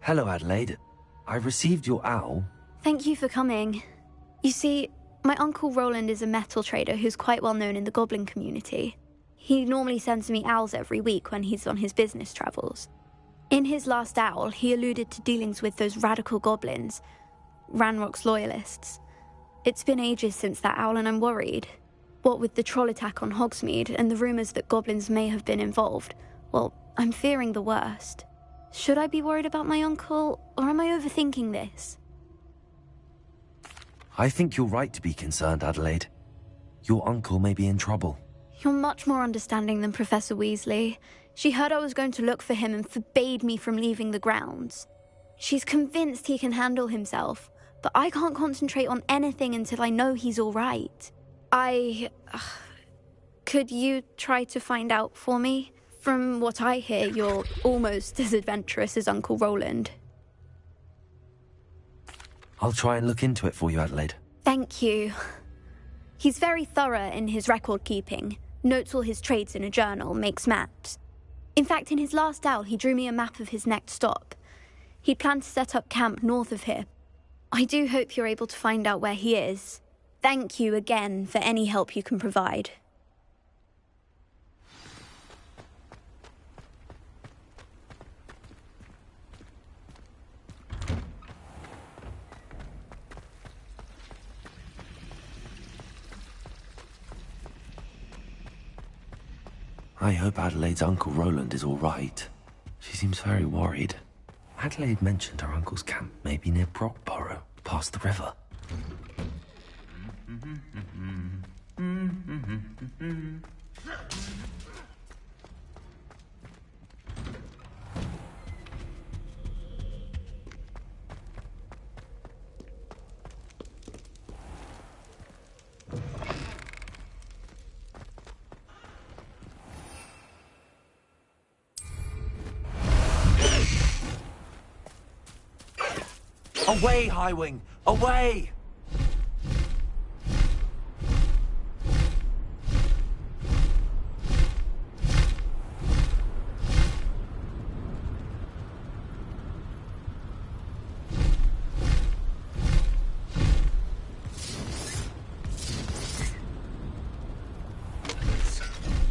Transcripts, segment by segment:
Hello, Adelaide. I received your owl. Thank you for coming. You see, my Uncle Roland is a metal trader who's quite well known in the goblin community. He normally sends me owls every week when he's on his business travels. In his last owl, he alluded to dealings with those radical goblins, Ranrock's loyalists. It's been ages since that owl and I'm worried. What with the troll attack on Hogsmeade and the rumours that goblins may have been involved, well, I'm fearing the worst. Should I be worried about my uncle, or am I overthinking this? I think you're right to be concerned, Adelaide. Your uncle may be in trouble. You're much more understanding than Professor Weasley. She heard I was going to look for him and forbade me from leaving the grounds. She's convinced he can handle himself, but I can't concentrate on anything until I know he's all right. Could you try to find out for me? From what I hear, you're almost as adventurous as Uncle Roland. I'll try and look into it for you, Adelaide. Thank you. He's very thorough in his record keeping, notes all his trades in a journal, makes maps. In fact, in his last owl, he drew me a map of his next stop. He planned to set up camp north of here. I do hope you're able to find out where he is. Thank you again for any help you can provide. I hope Adelaide's Uncle Roland is all right. She seems very worried. Adelaide mentioned her uncle's camp may be near Brockborough, past the river. Away, Highwing! Away!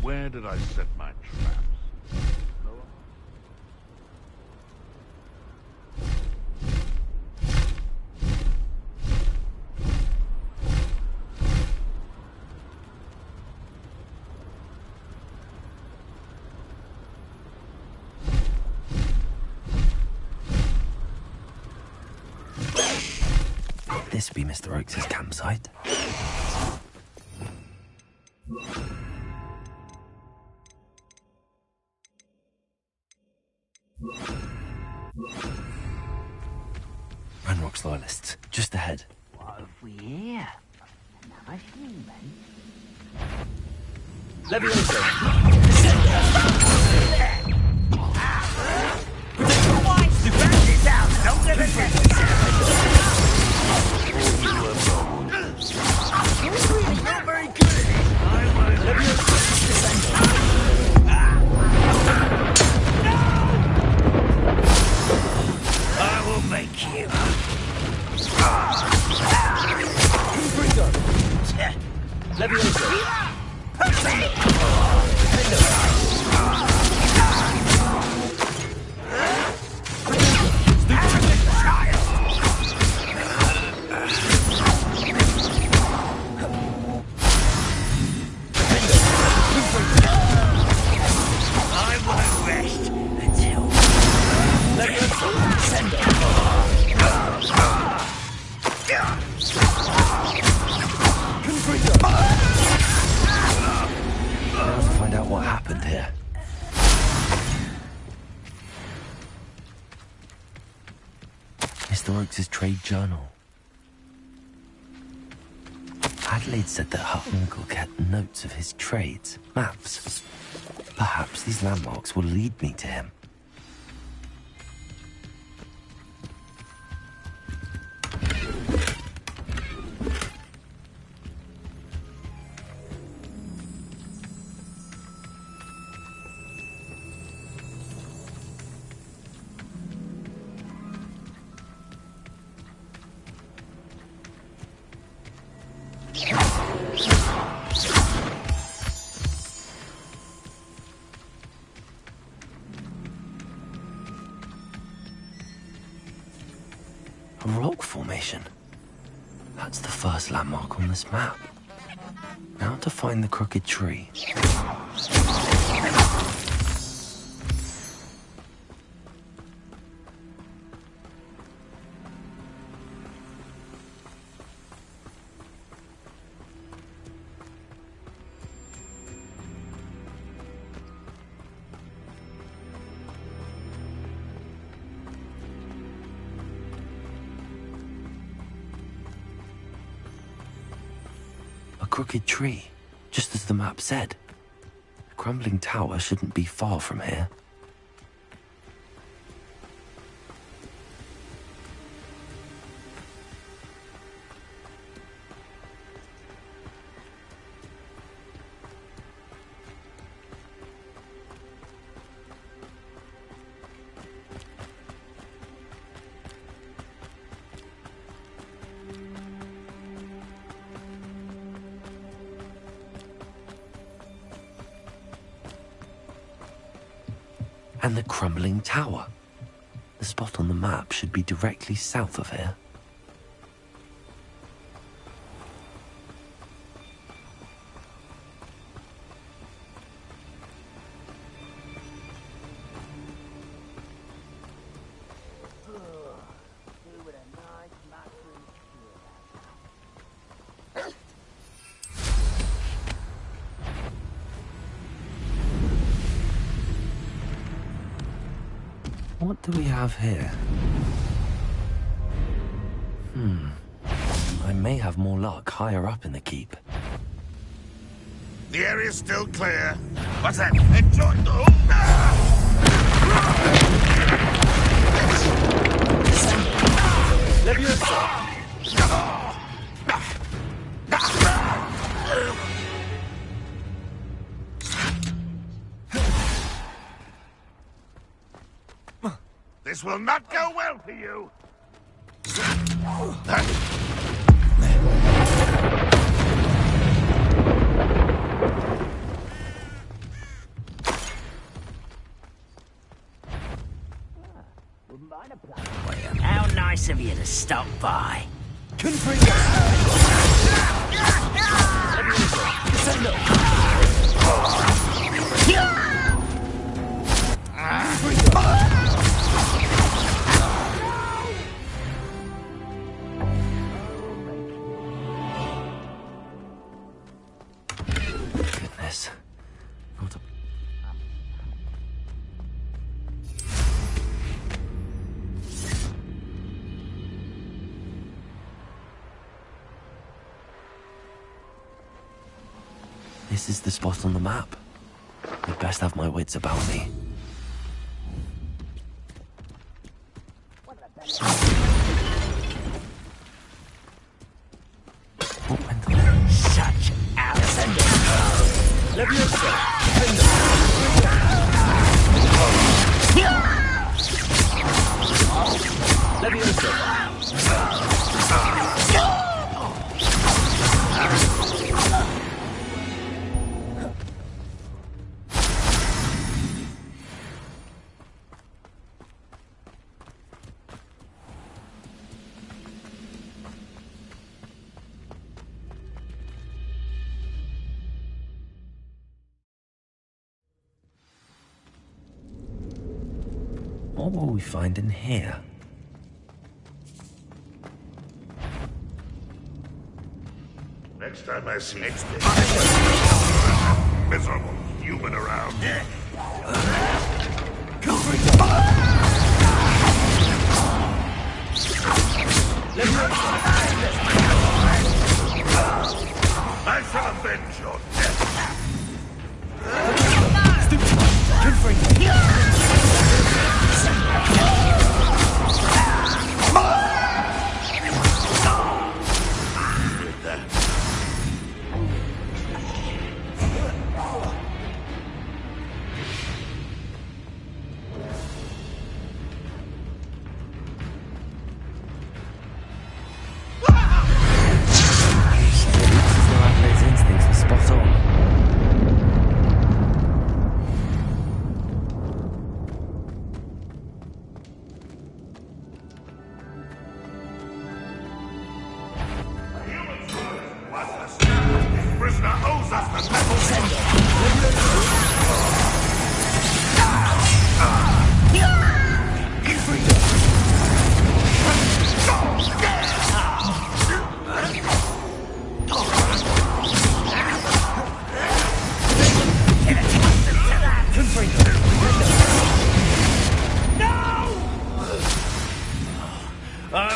Where did I set my traps? This be Mr. Oakes' campsite. Ranrock's loyalists, just ahead. What have we here? Another human? Leviosa! Don't let it Not very good at it! Leviosa! I will make you. Leviosa! Mr. Oakes' trade journal. Adelaide said that her uncle kept notes of his trades, maps. Perhaps these landmarks will lead me to him. A rock formation. That's the first landmark on this map. Now to find the crooked tree. Crooked tree, just as the map said. The crumbling tower shouldn't be far from here. And the crumbling tower. The spot on the map should be directly south of here. What do we have here? I may have more luck higher up in the keep. The area's still clear. What's that? Enjoy. This will not go well for you. How nice of you to stop by. Goodness. Not a... This is the spot on the map. I'd best have my wits about me. What went on? Such outstanding. What will we find in here? Next time I see miserable human around. I shall avenge your death.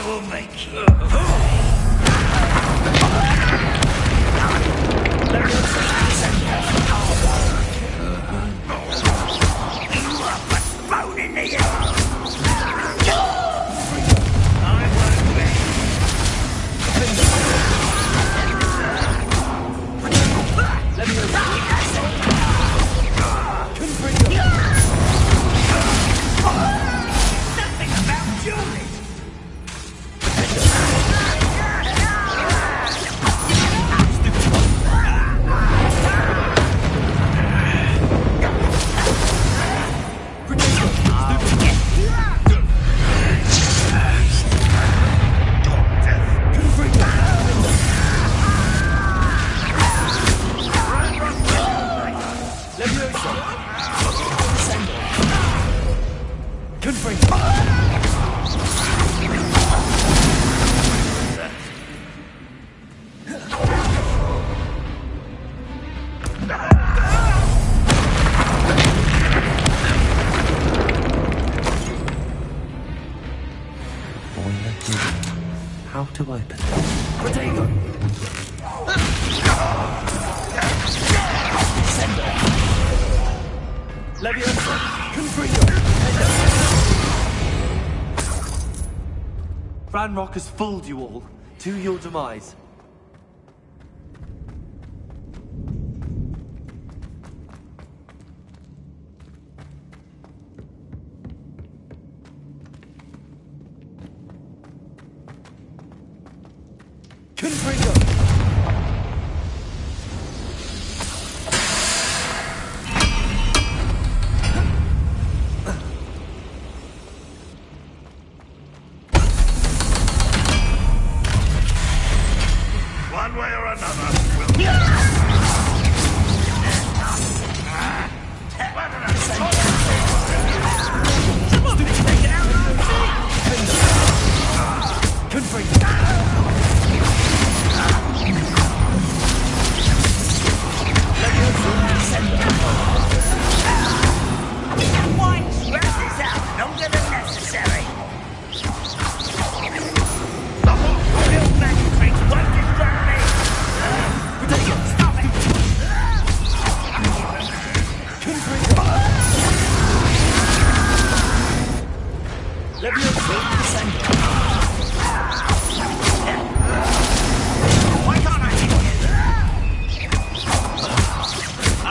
will make you. You are but bone in the air. I won't let me nothing about Julie. How to open it? Ranrock has fooled you all, to your demise. One way or another, we'll... One stresses out longer than necessary. The whole real magic won't distract me. Stop it! Why can't I hit you? I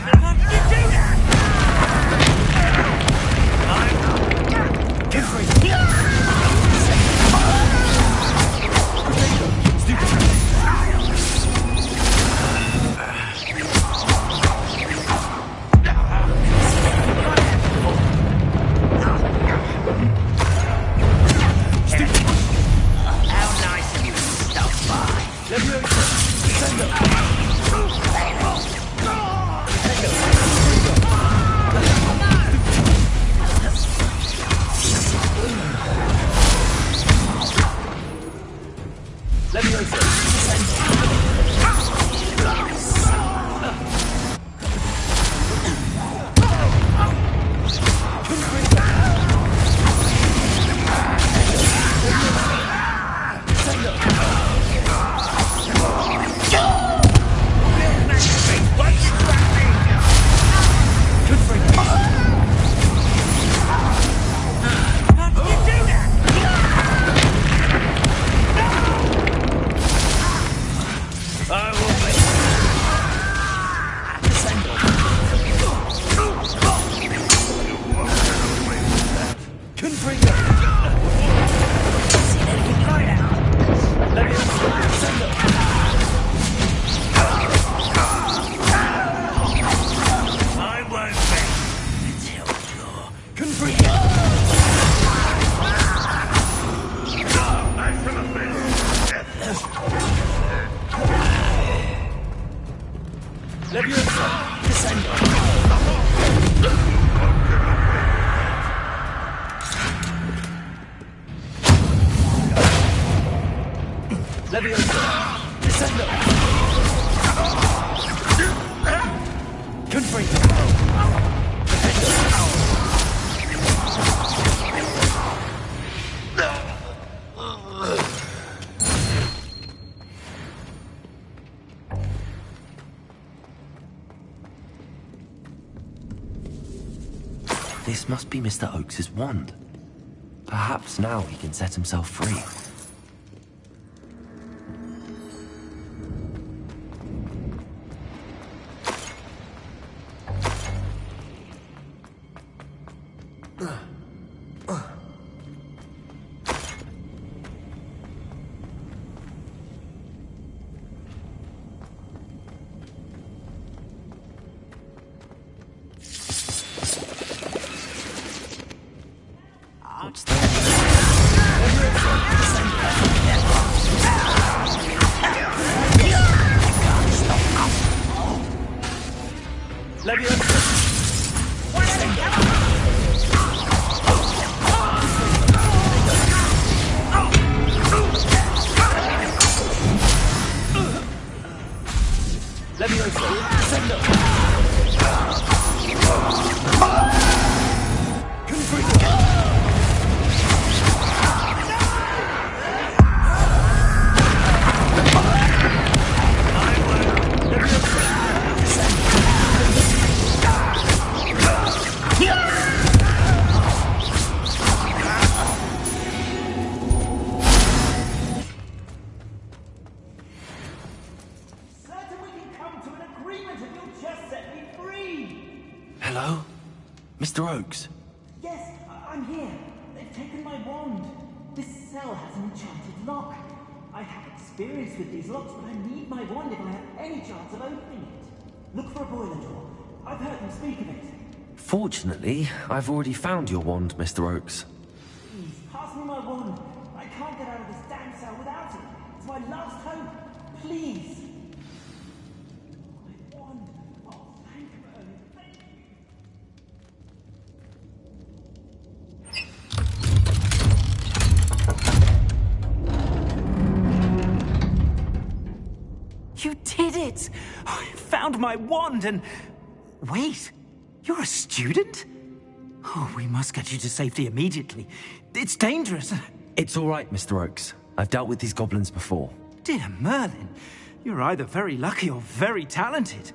don't want to do that. This must be Mr. Oakes's wand. Perhaps now he can set himself free. What's that? Hello? Mr. Oakes? Yes, I'm here. They've taken my wand. This cell has an enchanted lock. I have experience with these locks, but I need my wand if I have any chance of opening it. Look for a boiler door. I've heard them speak of it. Fortunately, I've already found your wand, Mr. Oakes. Please, pass me my wand. I can't get out of this damn cell without it. It's my last hope. Please. My wand. Oh, thank you, Merlin. Thank you. You did it! I found my wand and... Wait, you're a student? Oh, we must get you to safety immediately. It's dangerous. It's all right, Mr. Oakes. I've dealt with these goblins before. Dear Merlin, you're either very lucky or very talented.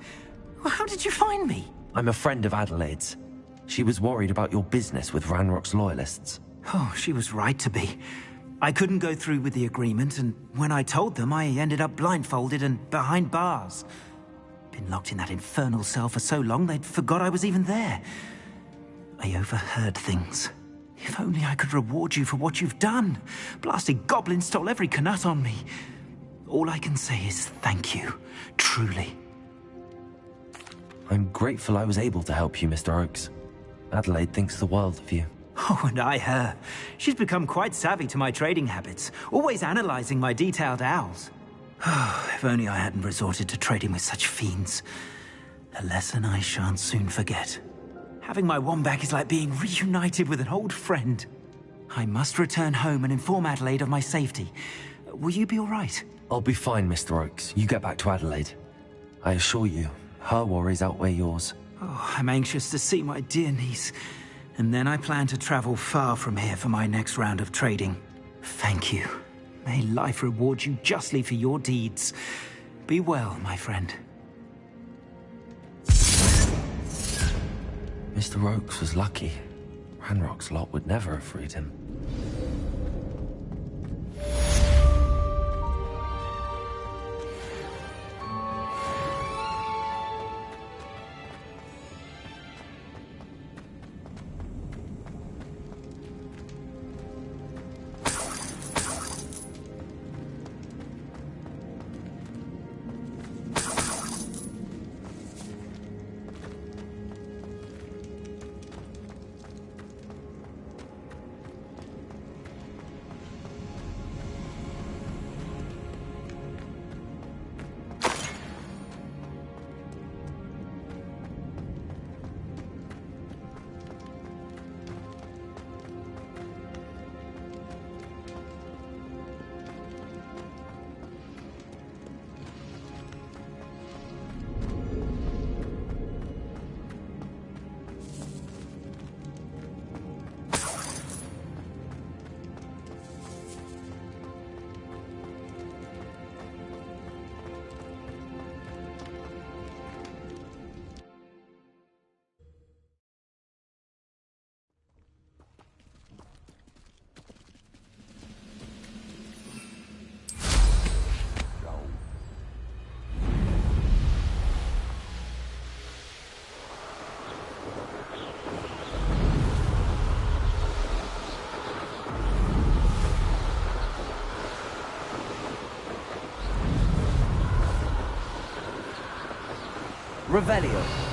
Well, how did you find me? I'm a friend of Adelaide's. She was worried about your business with Ranrock's loyalists. Oh, she was right to be. I couldn't go through with the agreement, and when I told them, I ended up blindfolded and behind bars. Been locked in that infernal cell for so long, they'd forgot I was even there. I overheard things. If only I could reward you for what you've done. Blasted goblins stole every Knut on me. All I can say is thank you, truly. I'm grateful I was able to help you, Mr. Oakes. Adelaide thinks the world of you. Oh, and I her. She's become quite savvy to my trading habits, always analyzing my detailed owls. If only I hadn't resorted to trading with such fiends. A lesson I shan't soon forget. Having my wand back is like being reunited with an old friend. I must return home and inform Adelaide of my safety. Will you be all right? I'll be fine, Mr. Oakes. You get back to Adelaide. I assure you, her worries outweigh yours. Oh, I'm anxious to see my dear niece. And then I plan to travel far from here for my next round of trading. Thank you. May life reward you justly for your deeds. Be well, my friend. Mr. Oakes was lucky. Ranrock's lot would never have freed him. Revelio.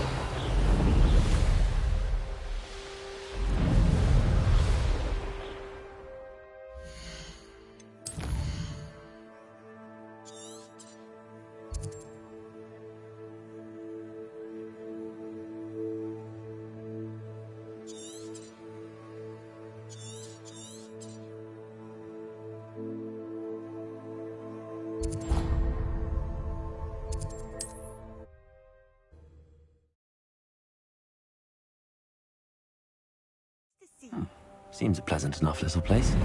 Seems a pleasant enough little place.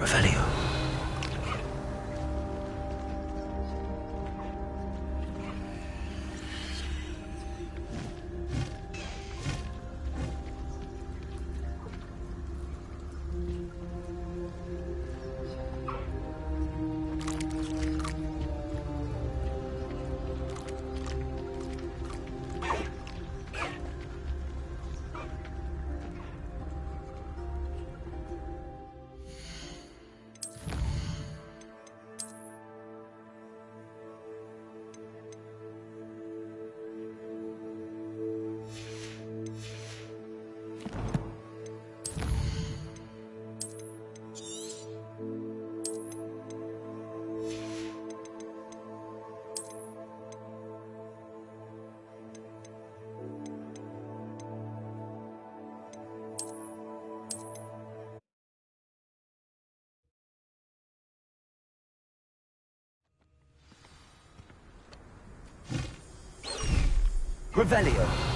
Revelio. Revelio.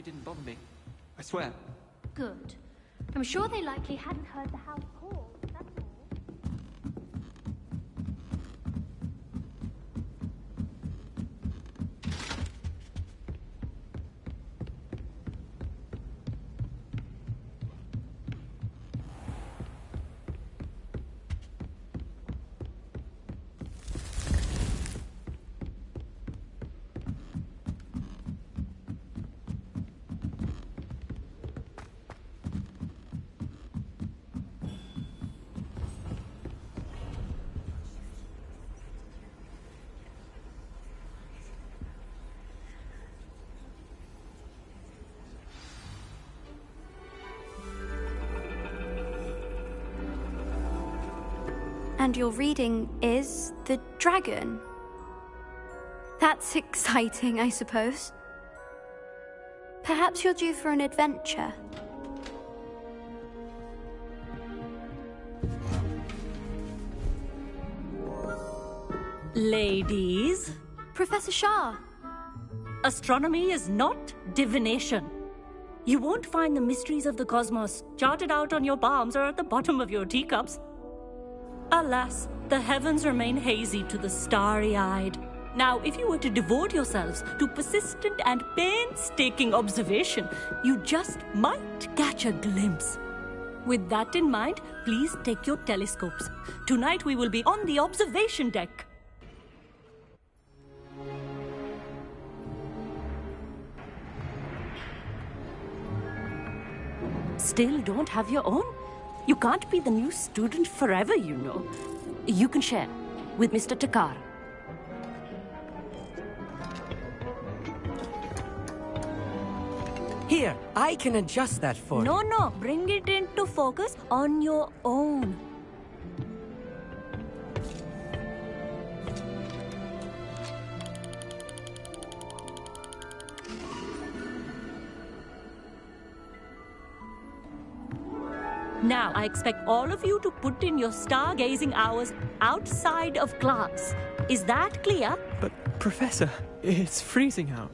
didn't bother me. I swear. Good. I'm sure they likely hadn't heard the house call, that's all. And your reading is The Dragon. That's exciting, I suppose. Perhaps you're due for an adventure. Ladies, Professor Shah. astronomy is not divination. You won't find the mysteries of the cosmos charted out on your palms or at the bottom of your teacups. Alas, the heavens remain hazy to the starry-eyed. Now, if you were to devote yourselves to persistent and painstaking observation, you just might catch a glimpse. With that in mind, please take your telescopes. Tonight we will be on the observation deck. Still don't have your own? You can't be the new student forever, you know. You can share with Mr. Takar. Here, I can adjust that for you. No, bring it into focus on your own. Now, I expect all of you to put in your stargazing hours outside of class. Is that clear? But, Professor, it's freezing out.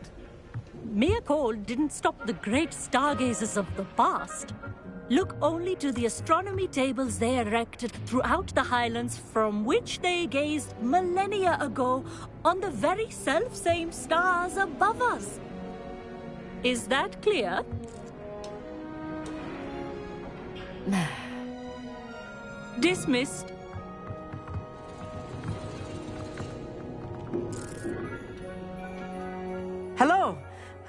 Mere cold didn't stop the great stargazers of the past. Look only to the astronomy tables they erected throughout the highlands from which they gazed millennia ago on the very self-same stars above us. Is that clear? Dismissed. Hello.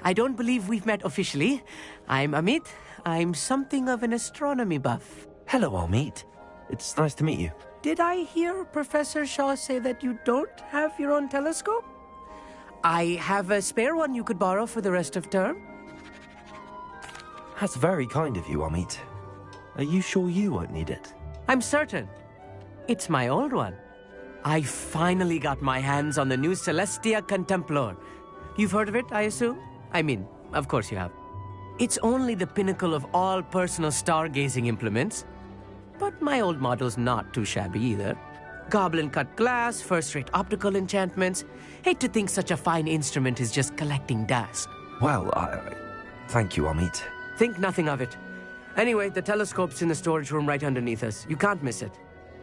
I don't believe we've met officially. I'm Amit. I'm something of an astronomy buff. Hello, Amit. It's nice to meet you. Did I hear Professor Shaw say that you don't have your own telescope? I have a spare one you could borrow for the rest of term. That's very kind of you, Amit. Are you sure you won't need it? I'm certain. It's my old one. I finally got my hands on the new Celestia Contemplar. You've heard of it, I assume? I mean, of course you have. It's only the pinnacle of all personal stargazing implements. But my old model's not too shabby either. Goblin-cut glass, first-rate optical enchantments. Hate to think such a fine instrument is just collecting dust. Well, thank you, Amit. Think nothing of it. Anyway, the telescope's in the storage room right underneath us. You can't miss it.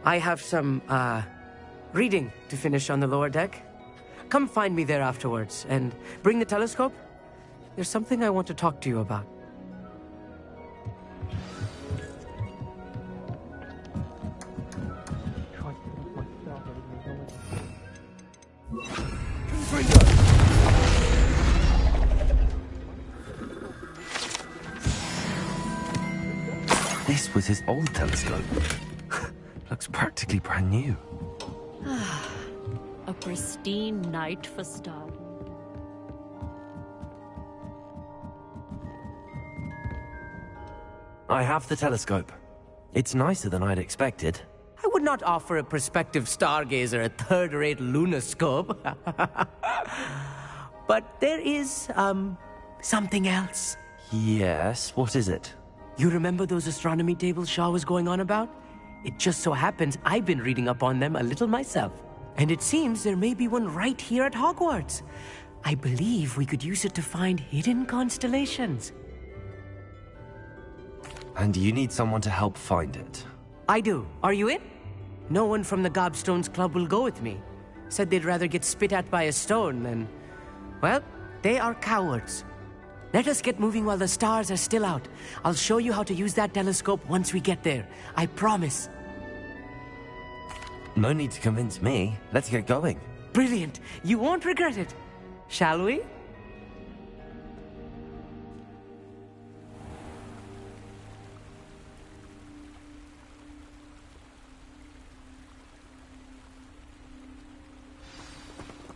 I have some, reading to finish on the lower deck. Come find me there afterwards, and bring the telescope. There's something I want to talk to you about. This was his old telescope. Looks practically brand new. A pristine night for stars. I have the telescope. It's nicer than I'd expected. I would not offer a prospective stargazer a third-rate lunoscope. But there is, something else. Yes, what is it? You remember those astronomy tables Shaw was going on about? It just so happens I've been reading up on them a little myself. And it seems there may be one right here at Hogwarts. I believe we could use it to find hidden constellations. And you need someone to help find it. I do. Are you in? No one from the Gobstones Club will go with me. Said they'd rather get spit at by a stone than... Well, they are cowards. Let us get moving while the stars are still out. I'll show you how to use that telescope once we get there. I promise. No need to convince me. Let's get going. Brilliant. You won't regret it. Shall we?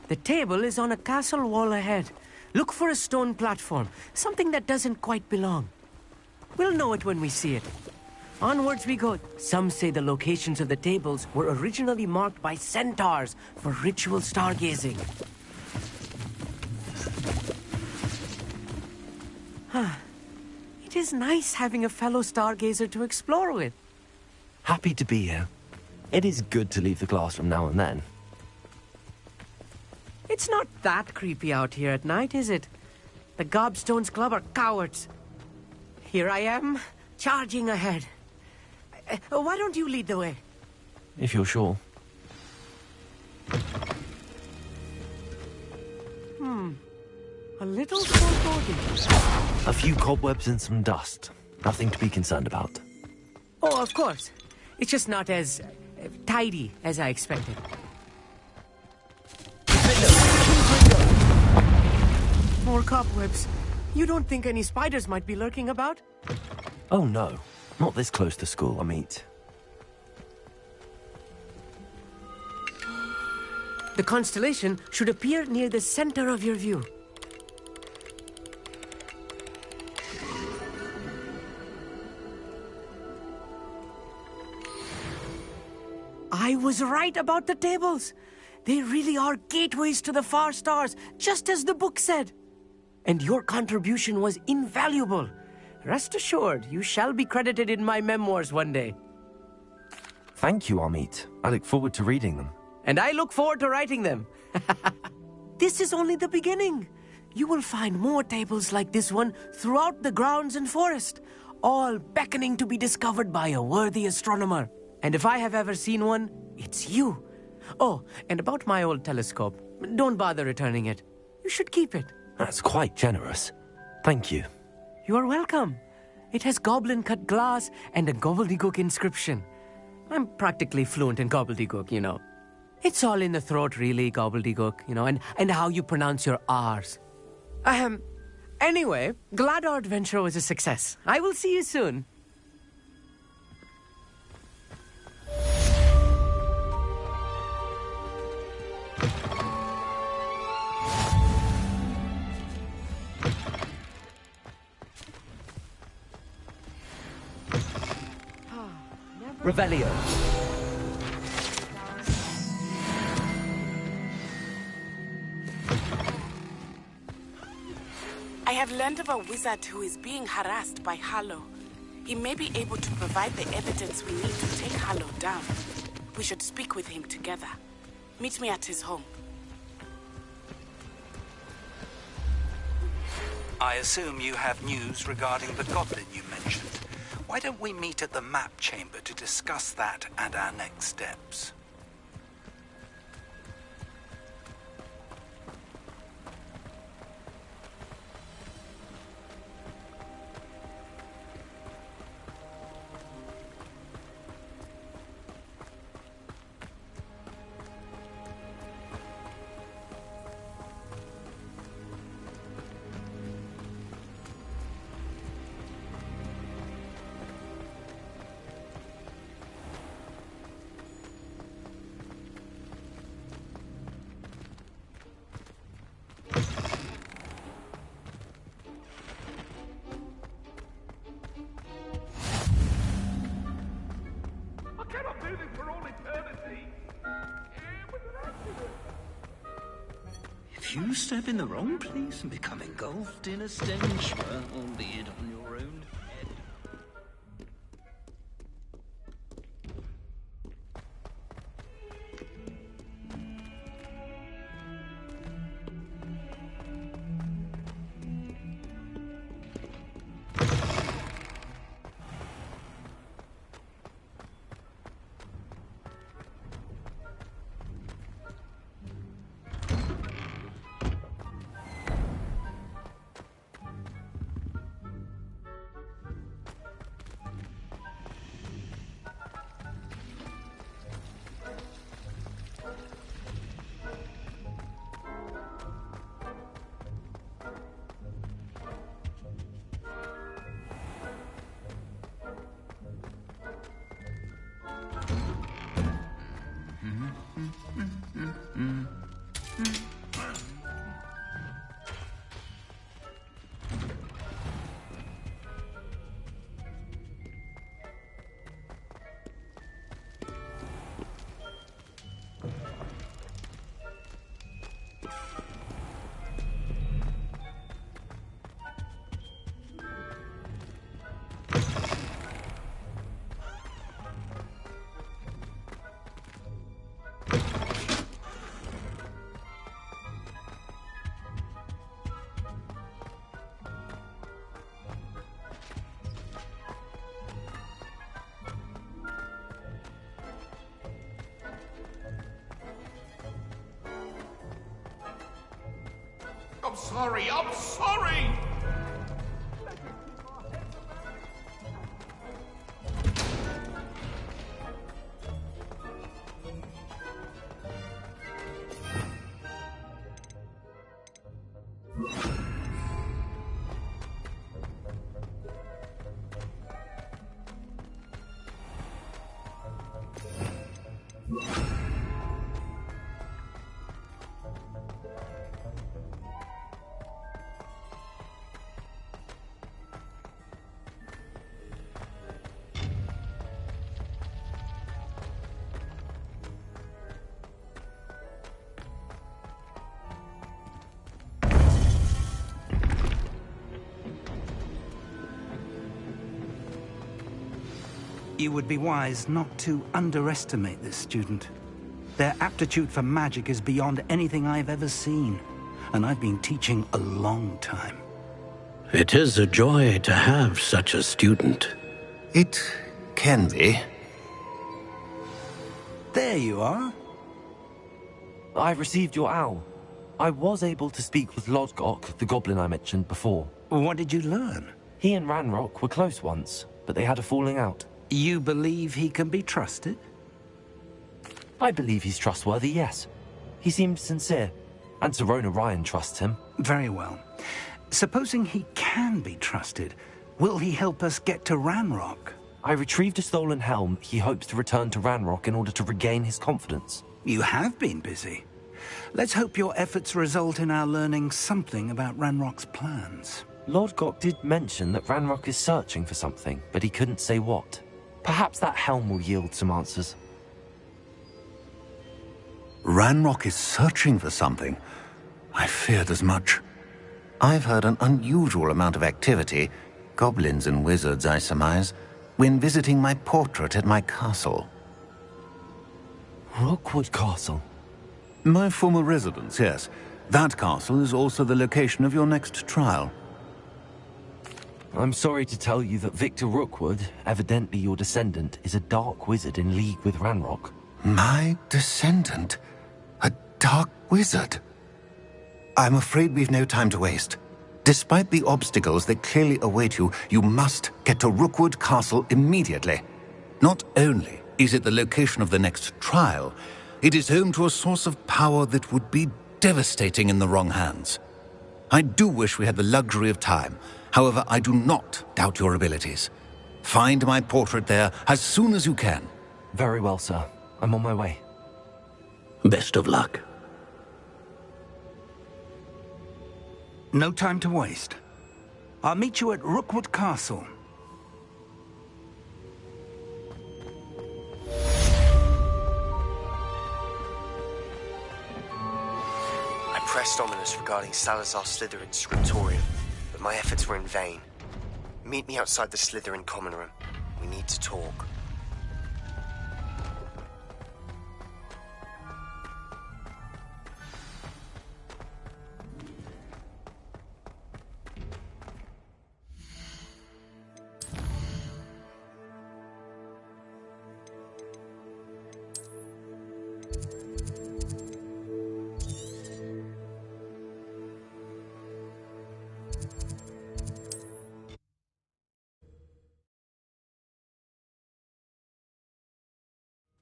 The table is on a castle wall ahead. Look for a stone platform, something that doesn't quite belong. We'll know it when we see it. Onwards we go. Some say the locations of the tables were originally marked by centaurs for ritual stargazing. It is nice having a fellow stargazer to explore with. Happy to be here. It is good to leave the classroom now and then. It's not that creepy out here at night, is it? The Gobstones Club are cowards. Here I am, charging ahead. Why don't you lead the way? If you're sure. A little foreboding. A few cobwebs and some dust. Nothing to be concerned about. Oh, of course. It's just not as tidy as I expected. More cobwebs. You don't think any spiders might be lurking about? Oh no, not this close to school, Amit. The constellation should appear near the center of your view. I was right about the tables. They really are gateways to the far stars, just as the book said. And your contribution was invaluable. Rest assured, you shall be credited in my memoirs one day. Thank you, Amit. I look forward to reading them. And I look forward to writing them. This is only the beginning. You will find more tables like this one throughout the grounds and forest, all beckoning to be discovered by a worthy astronomer. And if I have ever seen one, it's you. Oh, and about my old telescope, don't bother returning it. You should keep it. That's quite generous. Thank you. You are welcome. It has goblin-cut glass and a gobbledygook inscription. I'm practically fluent in gobbledygook, you know. It's all in the throat, really, gobbledygook, you know, and how you pronounce your R's. Anyway, glad our adventure was a success. I will see you soon. Revelio. I have learned of a wizard who is being harassed by Harlow. He may be able to provide the evidence we need to take Harlow down. We should speak with him together. Meet me at his home. I assume you have news regarding the goblin you mentioned. Why don't we meet at the map chamber to discuss that and our next steps? If you step in the wrong place and become engulfed in a stench, well, albeit on your own head. I'm sorry, I'm sorry! You would be wise not to underestimate this student. Their aptitude for magic is beyond anything I've ever seen, and I've been teaching a long time. It is a joy to have such a student. It can be. There you are. I received your owl. I was able to speak with Lodgok, the goblin I mentioned before. What did you learn? He and Ranrock were close once, but they had a falling out. You believe he can be trusted? I believe he's trustworthy, yes. He seems sincere, and Serona Ryan trusts him. Very well. Supposing he can be trusted, will he help us get to Ranrock? I retrieved a stolen helm. He hopes to return to Ranrock in order to regain his confidence. You have been busy. Let's hope your efforts result in our learning something about Ranrock's plans. Lodgok did mention that Ranrock is searching for something, but he couldn't say what. Perhaps that helm will yield some answers. Ranrock is searching for something. I feared as much. I've heard an unusual amount of activity, goblins and wizards, I surmise, when visiting my portrait at my castle. Rookwood Castle? My former residence, yes. That castle is also the location of your next trial. I'm sorry to tell you that Victor Rookwood, evidently your descendant, is a dark wizard in league with Ranrock. My descendant? A dark wizard? I'm afraid we've no time to waste. Despite the obstacles that clearly await you, you must get to Rookwood Castle immediately. Not only is it the location of the next trial, it is home to a source of power that would be devastating in the wrong hands. I do wish we had the luxury of time. However, I do not doubt your abilities. Find my portrait there as soon as you can. Very well, sir. I'm on my way. Best of luck. No time to waste. I'll meet you at Rookwood Castle. I pressed ominous regarding Salazar Slytherin's scriptorium, but my efforts were in vain. Meet me outside the Slytherin common room. We need to talk.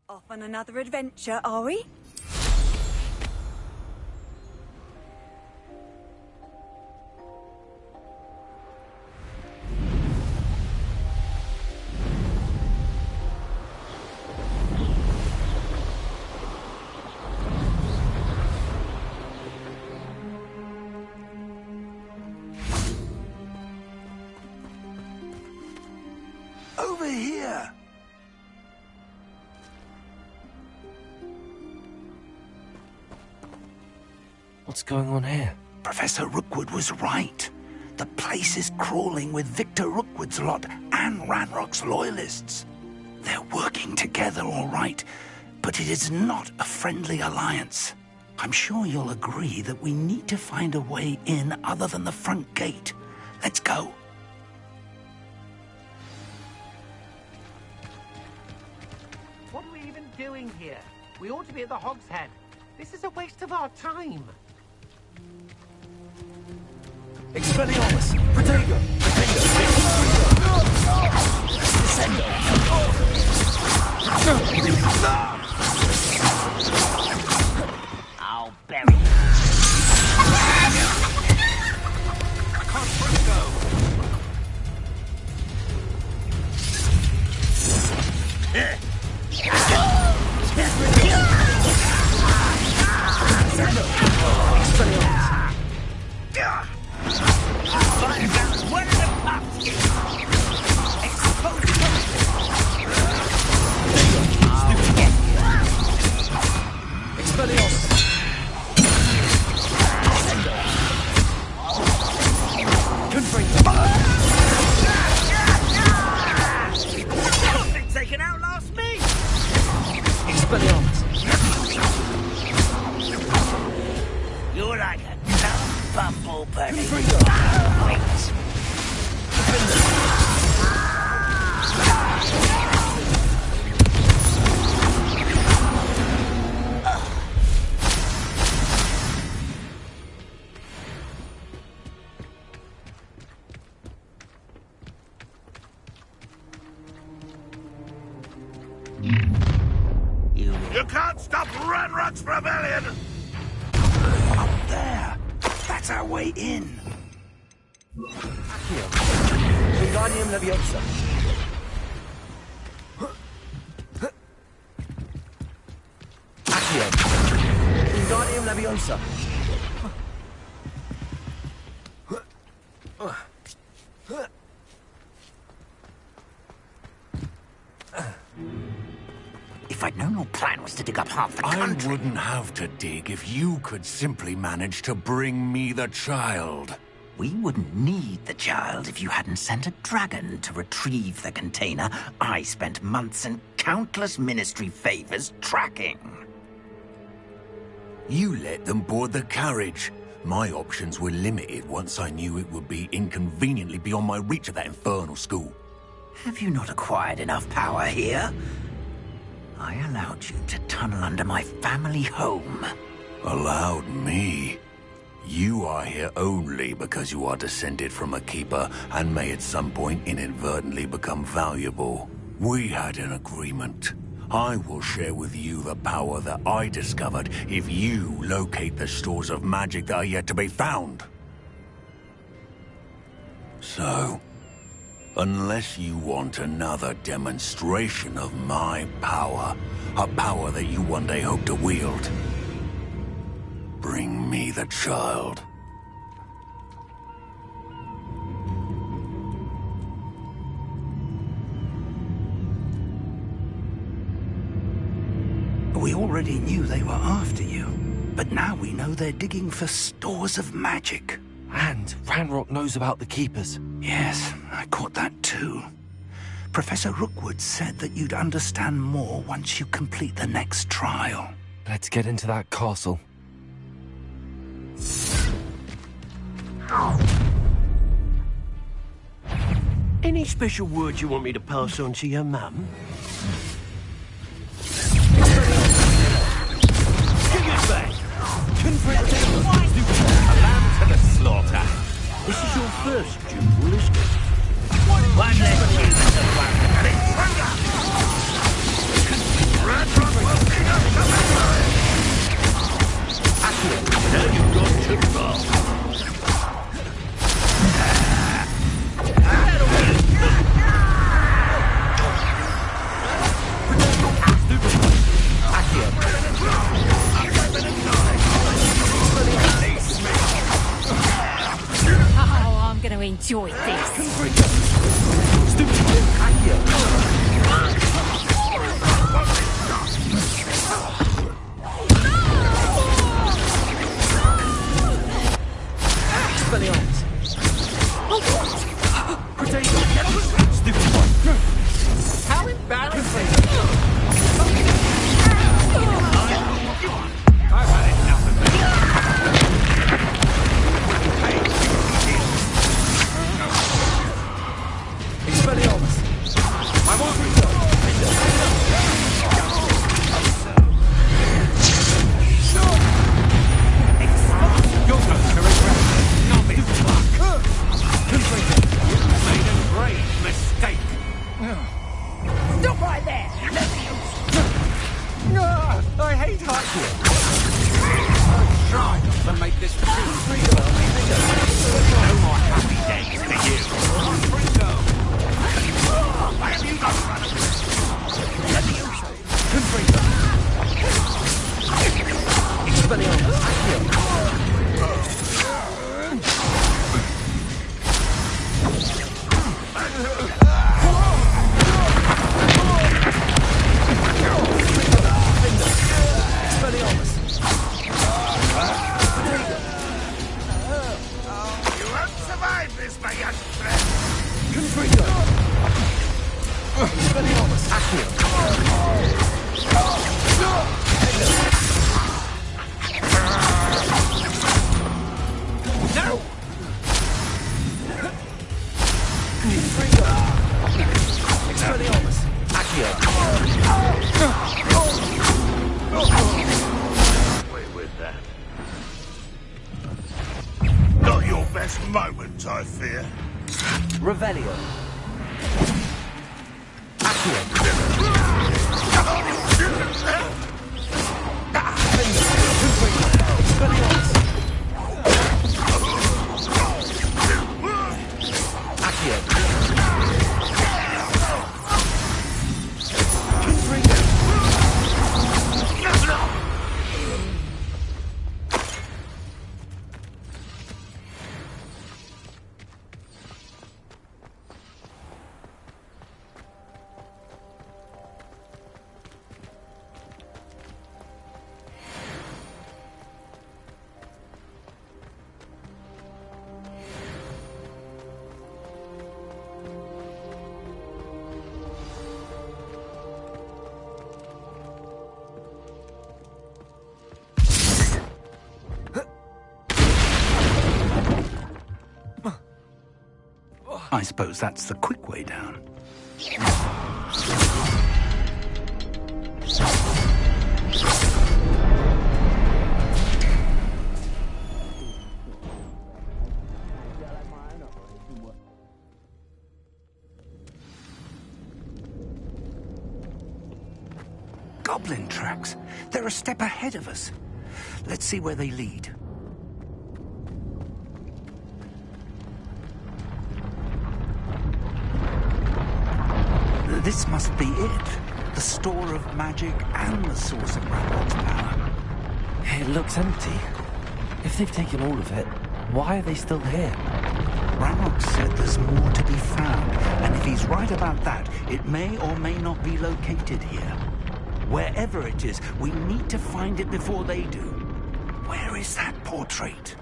Off on another adventure, are we? Over here! What's going on here? Professor Rookwood was right. The place is crawling with Victor Rookwood's lot and Ranrock's loyalists. They're working together, all right, but it is not a friendly alliance. I'm sure you'll agree that we need to find a way in other than the front gate. Let's go. What are we even doing here? We ought to be at the Hog's Head. This is a waste of our time. Expelliarmus! Protego! Descendo! I'll bury you. You're like a dumb bumble bunny. You can't stop Ranrock's rebellion! Up there! That's our way in! Accio. Wingardium Leviosa. Accio. Wingardium Leviosa. If I'd known your plan was to dig up half the country... I wouldn't have to dig if you could simply manage to bring me the child. We wouldn't need the child if you hadn't sent a dragon to retrieve the container I spent months and countless ministry favors tracking. You let them board the carriage. My options were limited once I knew it would be inconveniently beyond my reach at that infernal school. Have you not acquired enough power here? I allowed you to tunnel under my family home. Allowed me? You are here only because you are descended from a keeper and may at some point inadvertently become valuable. We had an agreement. I will share with you the power that I discovered if you locate the stores of magic that are yet to be found. So, unless you want another demonstration of my power, a power that you one day hope to wield, bring me the child. We already knew they were after you, but now we know they're digging for stores of magic. And Ranrock knows about the Keepers. Yes, I caught that too. Professor Rookwood said that you'd understand more once you complete the next trial. Let's get into that castle. Any special words you want me to pass on to your mum? Give it back! A lamb to the slaughter. This is your first duel, isn't it? One less human to run. Ranrock will bring us to victory! Now you've gone too far. Oh, I'm going to enjoy this. How embarrassing! I've had enough of this. Expelliarmus! I'm on return! Your turn, Harry. Not me. Confringo! Expelliarmus! Accio! No! Confringo! Expelliarmus! Accio! Away with that. Not your best moment, I fear. Revelio. Accio. Expelliarmus. Accio. Confringo. I suppose that's the quick way down. Goblin tracks. They're a step ahead of us. Let's see where they lead. This must be it. The store of magic and the source of Ranrock's power. It looks empty. If they've taken all of it, why are they still here? Ranrock said there's more to be found, and if he's right about that, it may or may not be located here. Wherever it is, we need to find it before they do. Where is that portrait?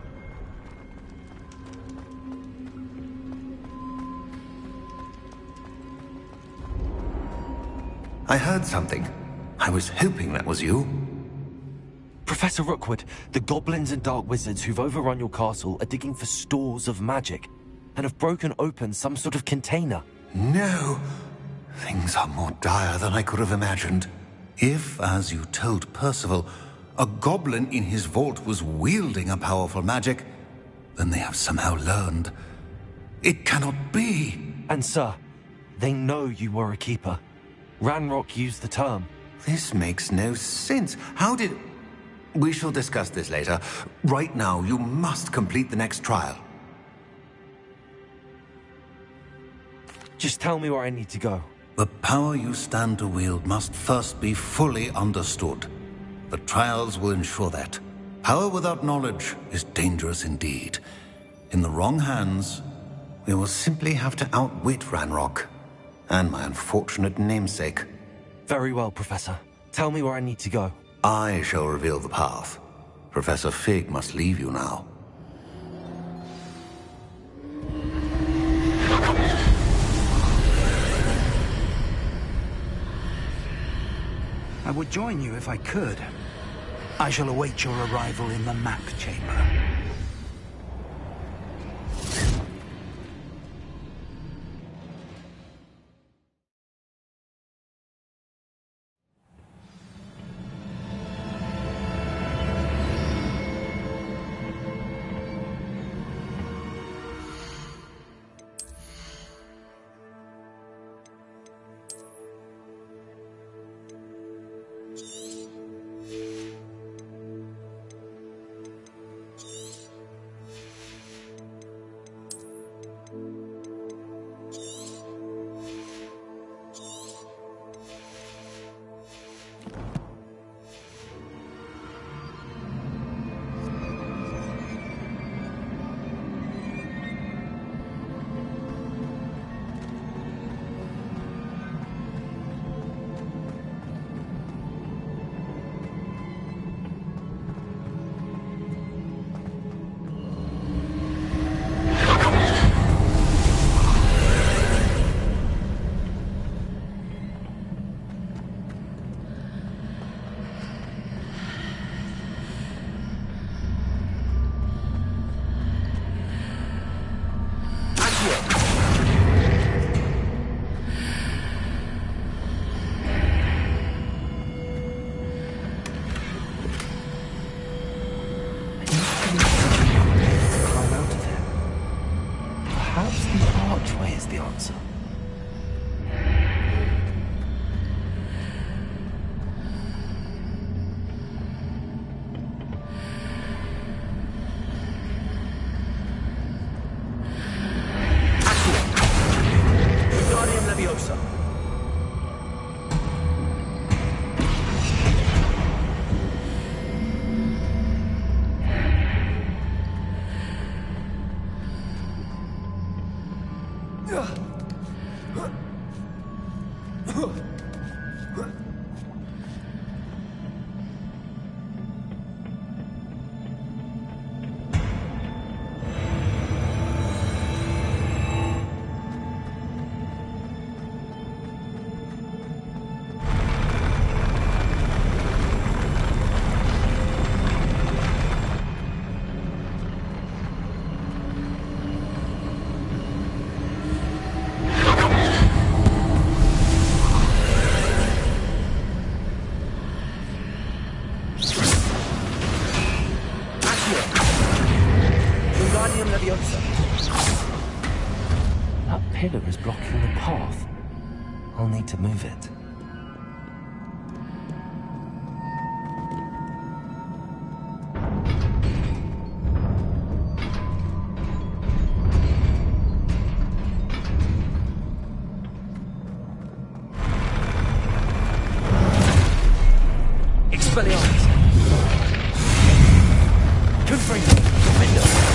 I heard something. I was hoping that was you. Professor Rookwood, the goblins and dark wizards who've overrun your castle are digging for stores of magic and have broken open some sort of container. No. Things are more dire than I could have imagined. If, as you told Percival, a goblin in his vault was wielding a powerful magic, then they have somehow learned. It cannot be. And sir, they know you were a keeper. Ranrock used the term. This makes no sense. How did... We shall discuss this later. Right now, you must complete the next trial. Just tell me where I need to go. The power you stand to wield must first be fully understood. The trials will ensure that. Power without knowledge is dangerous indeed. In the wrong hands, we will simply have to outwit Ranrock and my unfortunate namesake. Very well, Professor. Tell me where I need to go. I shall reveal the path. Professor Fig must leave you now. I would join you if I could. I shall await your arrival in the map chamber. That pillar is blocking the path. I'll need to move it. Expelliarmus! Confringo! Window!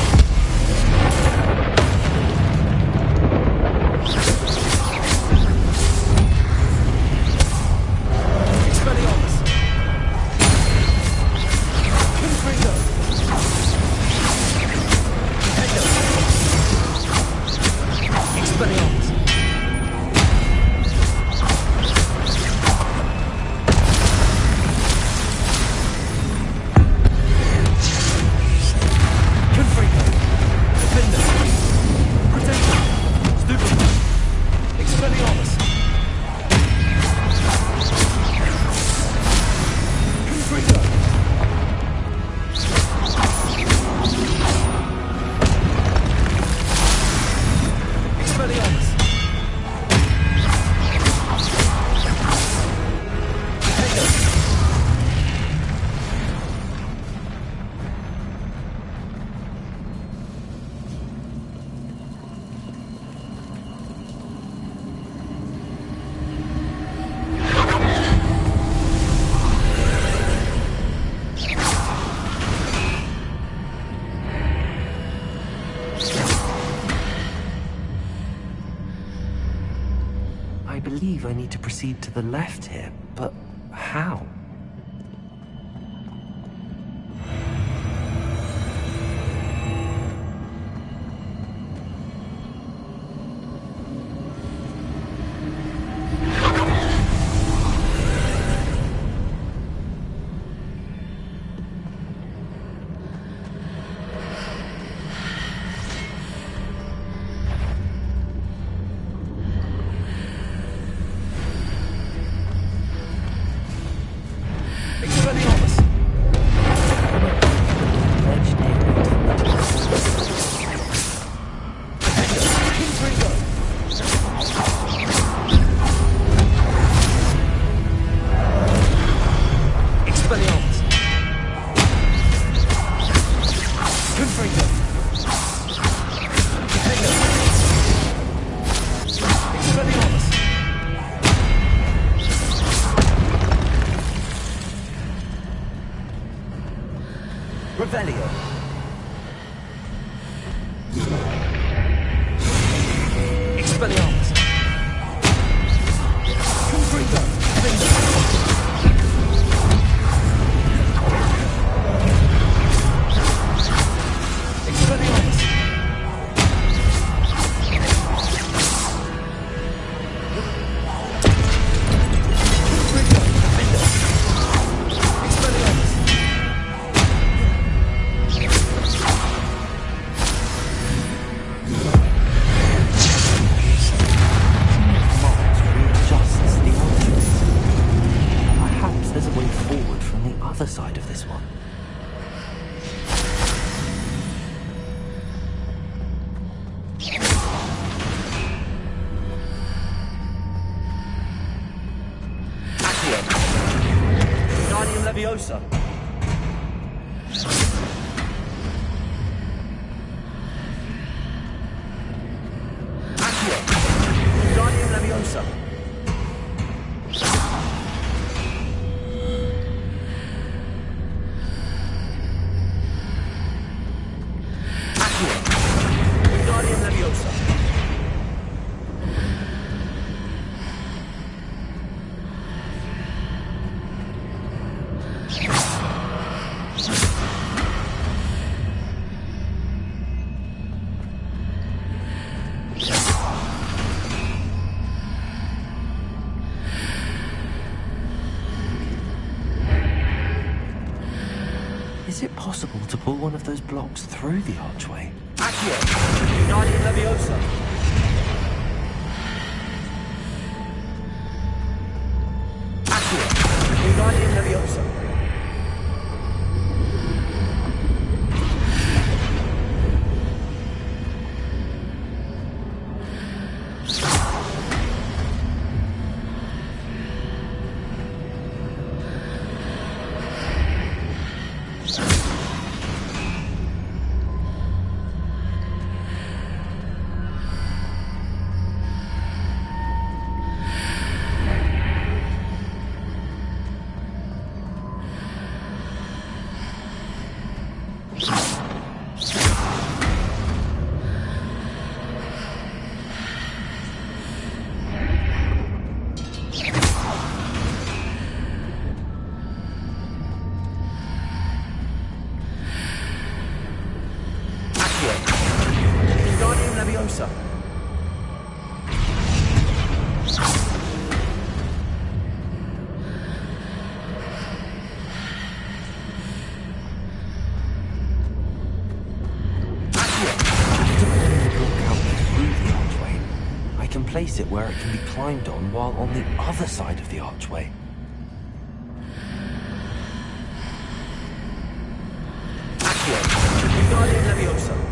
I believe I need to proceed to the left here, but how? Revelio. Expelliarmus. Confringo. Window. Expelliarmus. Confringo. Window. Expelliarmus. There's a way forward from the other side of this one. Accio. Guardium Leviosa. Accio. Guardium Leviosa. Wingardium Leviosa. pull one of those blocks through the archway. Accio! Wingardium Leviosa! Accio! Wingardium Leviosa! Wingardium Leviosa! I can place it where it can be climbed on while on the other side of the archway. Accio! Wingardium Leviosa!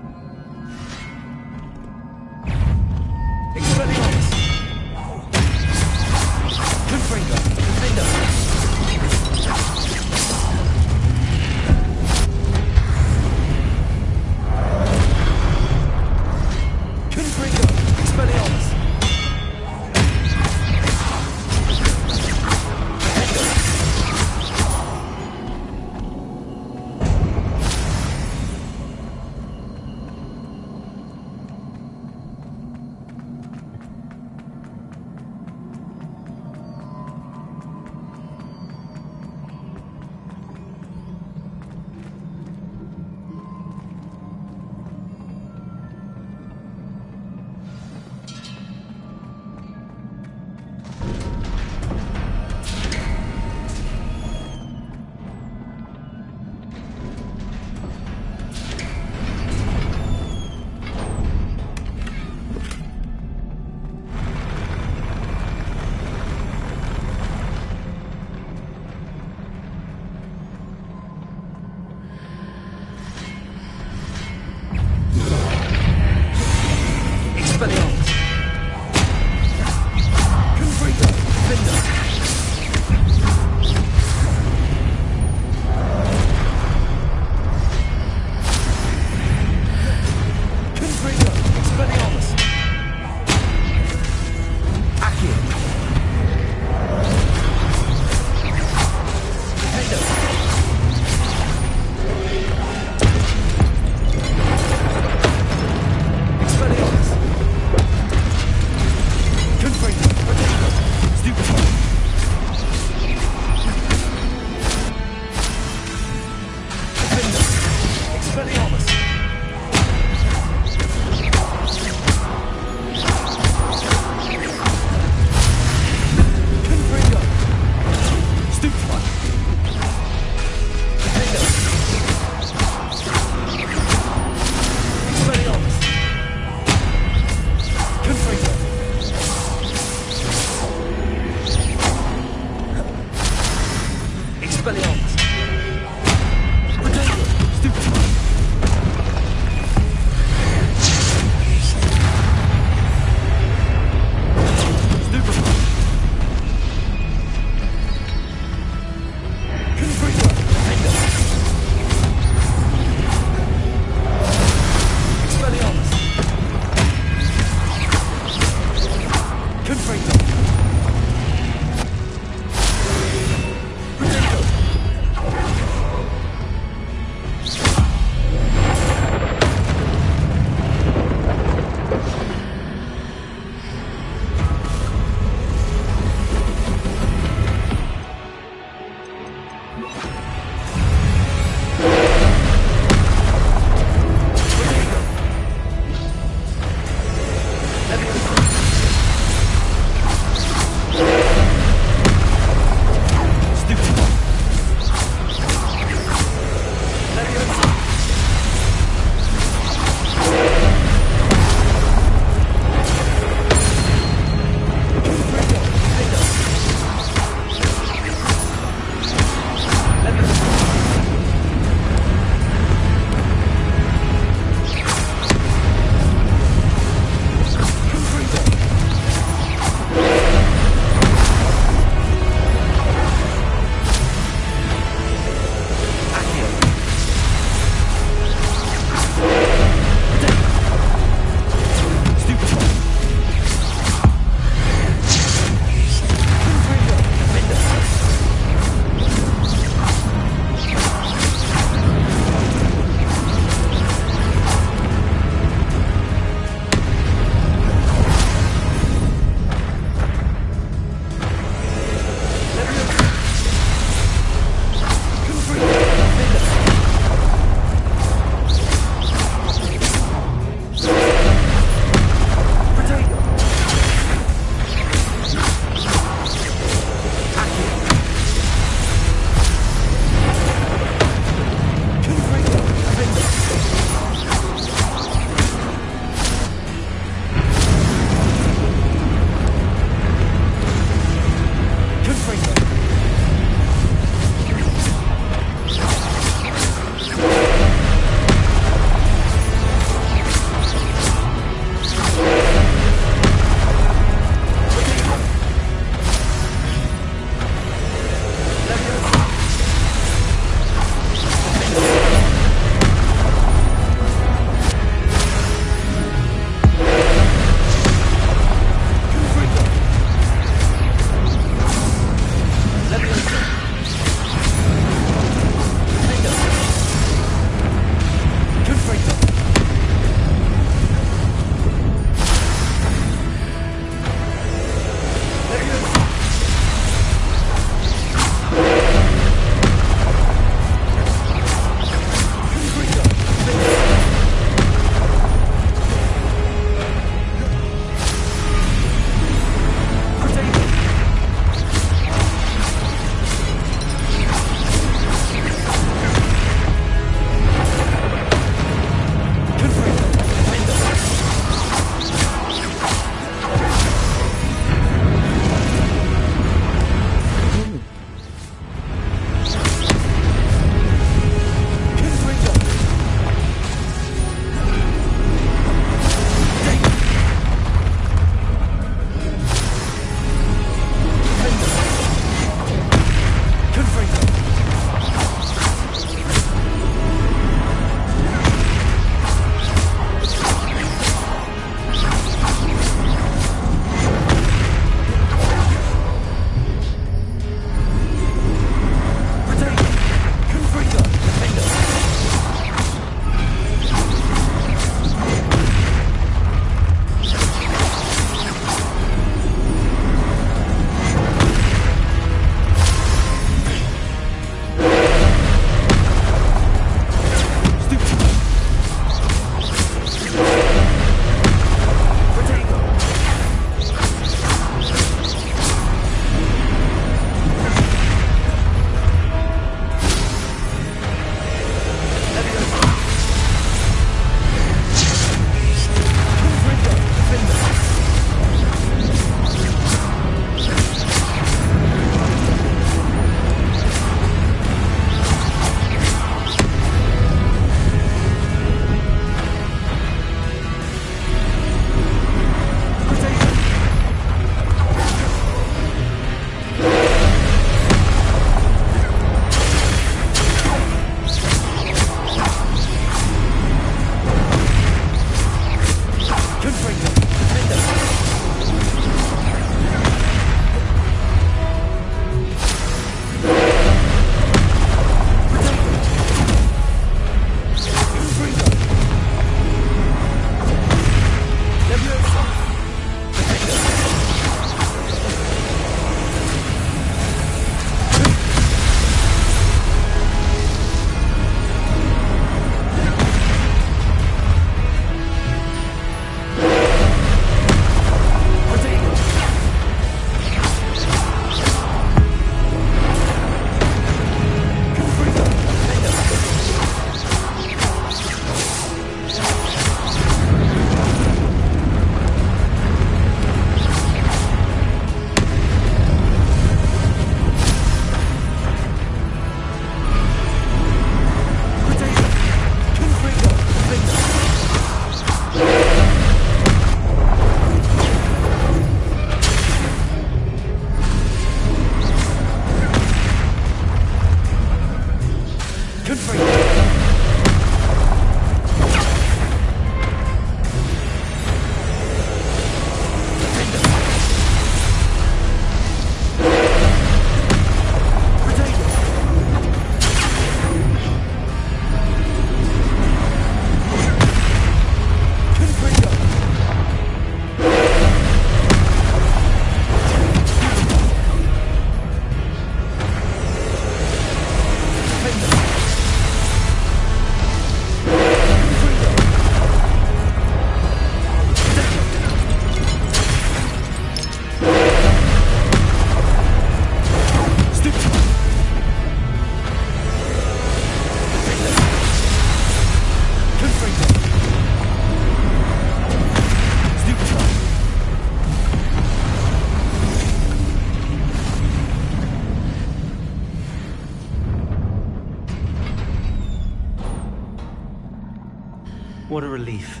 What a relief.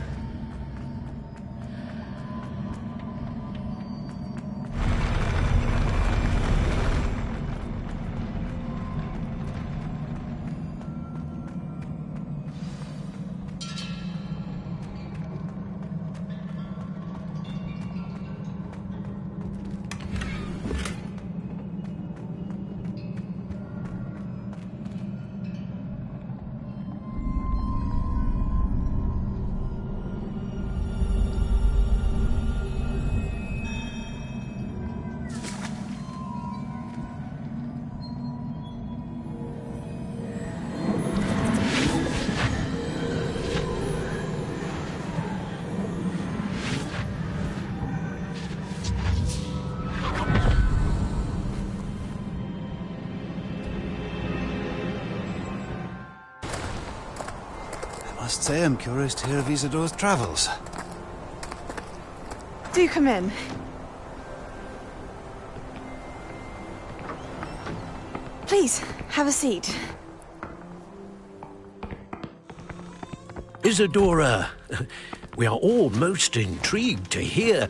I must say I'm curious to hear of Isadore's travels. Do come in. Please, have a seat. Isadora, we are all most intrigued to hear.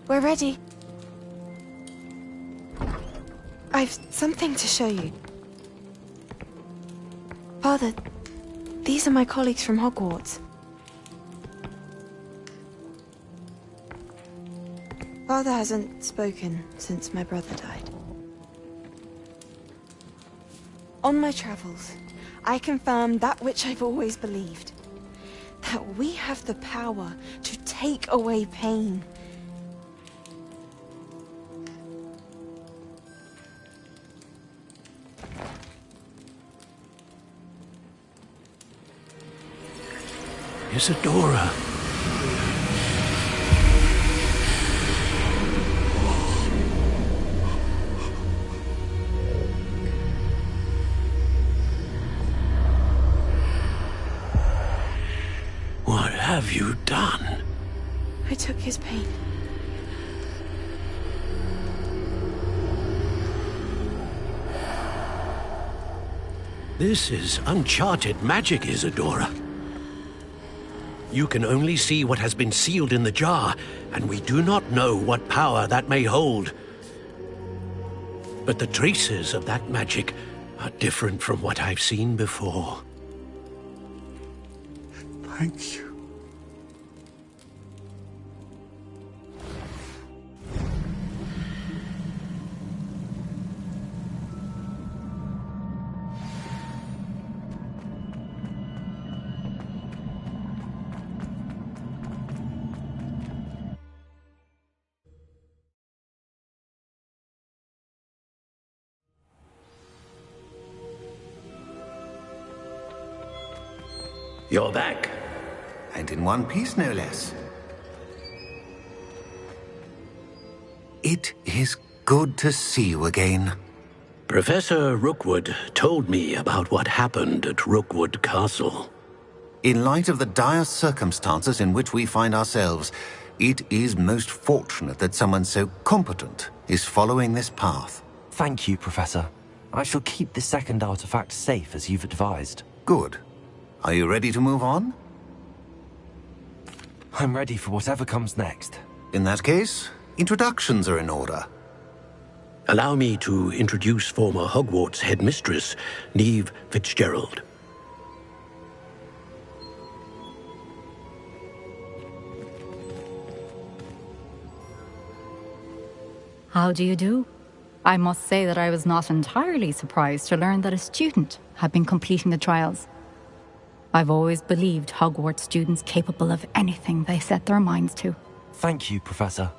We're ready. I've something to show you. Father, these are my colleagues from Hogwarts. Father hasn't spoken since my brother died. On my travels, I confirmed that which I've always believed. That we have the power to take away pain. Isadora. What have you done? I took his pain. This is uncharted magic, Isadora. You can only see what has been sealed in the jar, and we do not know what power that may hold. But the traces of that magic are different from what I've seen before. Thank you. You're back. And in one piece, no less. It is good to see you again. Professor Rookwood told me about what happened at Rookwood Castle. In light of the dire circumstances in which we find ourselves, it is most fortunate that someone so competent is following this path. Thank you, Professor. I shall keep the second artifact safe as you've advised. Good. Are you ready to move on? I'm ready for whatever comes next. In that case, introductions are in order. Allow me to introduce former Hogwarts headmistress, Neve Fitzgerald. How do you do? I must say that I was not entirely surprised to learn that a student had been completing the trials. I've always believed Hogwarts students capable of anything they set their minds to. Thank you, Professor.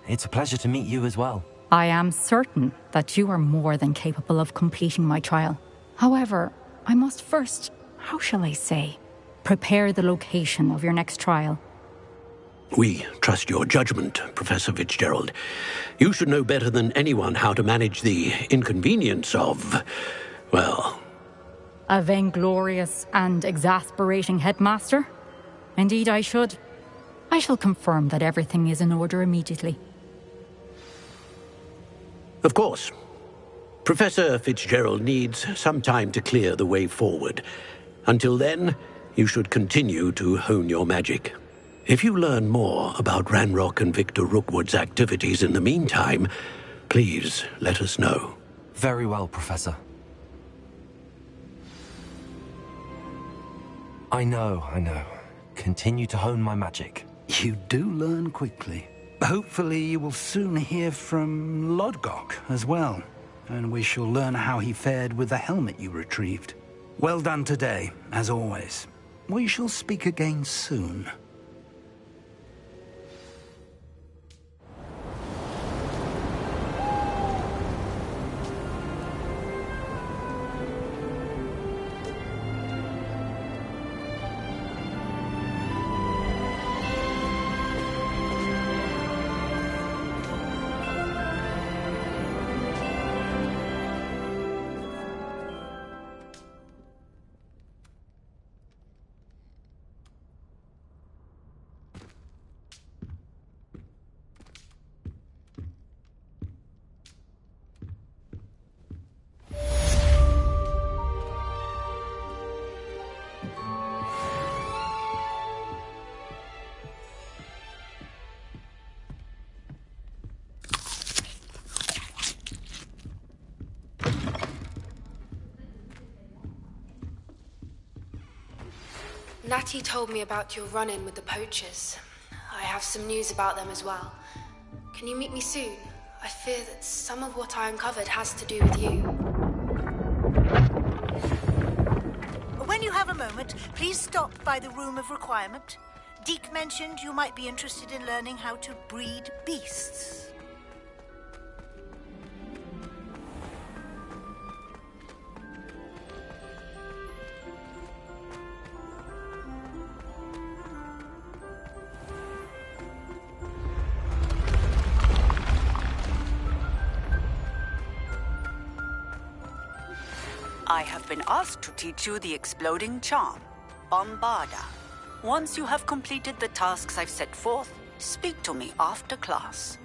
It's a pleasure to meet you as well. I am certain that you are more than capable of completing my trial. However, I must first, how shall I say, prepare the location of your next trial. We trust your judgment, Professor Fitzgerald. You should know better than anyone how to manage the inconvenience of, well... A vainglorious and exasperating headmaster? Indeed I should. I shall confirm that everything is in order immediately. Of course. Professor Fitzgerald needs some time to clear the way forward. Until then, You should continue to hone your magic. If you learn more about Ranrock and Victor Rookwood's activities in the meantime, please let us know. Very well, Professor. I know. Continue to hone my magic. You do learn quickly. Hopefully you will soon hear from Lodgok as well, and we shall learn how he fared with the helmet you retrieved. Well done today, as always. We shall speak again soon. Natty told me about your run-in with the poachers. I have some news about them as well. Can you meet me soon? I fear that some of what I uncovered has to do with you. When you have a moment, please stop by the Room of Requirement. Deke mentioned you might be interested in learning how to breed beasts. I have been asked to teach you the exploding charm, Bombarda. Once you have completed the tasks I've set forth, speak to me after class.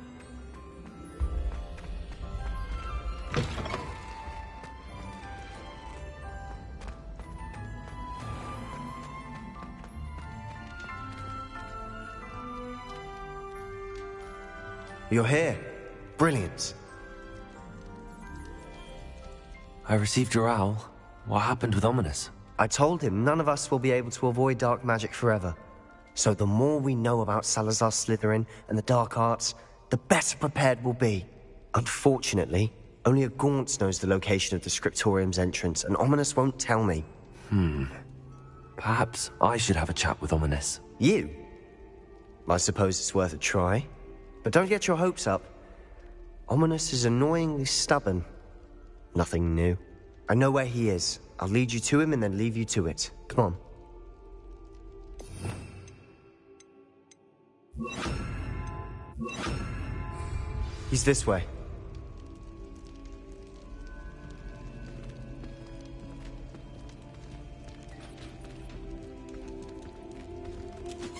You're here. Brilliant. I received your owl. What happened with Ominous? I told him none of us will be able to avoid dark magic forever. So the more we know about Salazar Slytherin and the dark arts, the better prepared we'll be. Unfortunately, only a Gaunt knows the location of the Scriptorium's entrance, and Ominous won't tell me. Perhaps I should have a chat with Ominous. You? I suppose it's worth a try. But don't get your hopes up. Ominous is annoyingly stubborn. Nothing new. I know where he is. I'll lead you to him and then leave you to it. Come on. He's this way.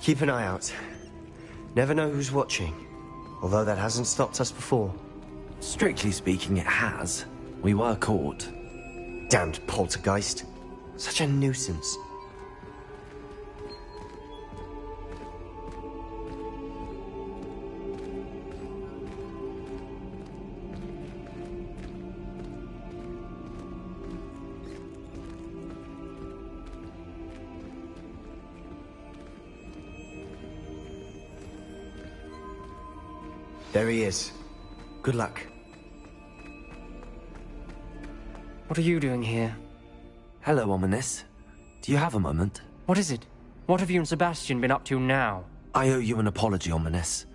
Keep an eye out. Never know who's watching. Although that hasn't stopped us before. Strictly speaking, it has. We were caught. Damned poltergeist. Such a nuisance. There he is. Good luck. What are you doing here? Hello, Ominous. Do you have a moment? What is it? What have you and Sebastian been up to now? I owe you an apology, Ominous.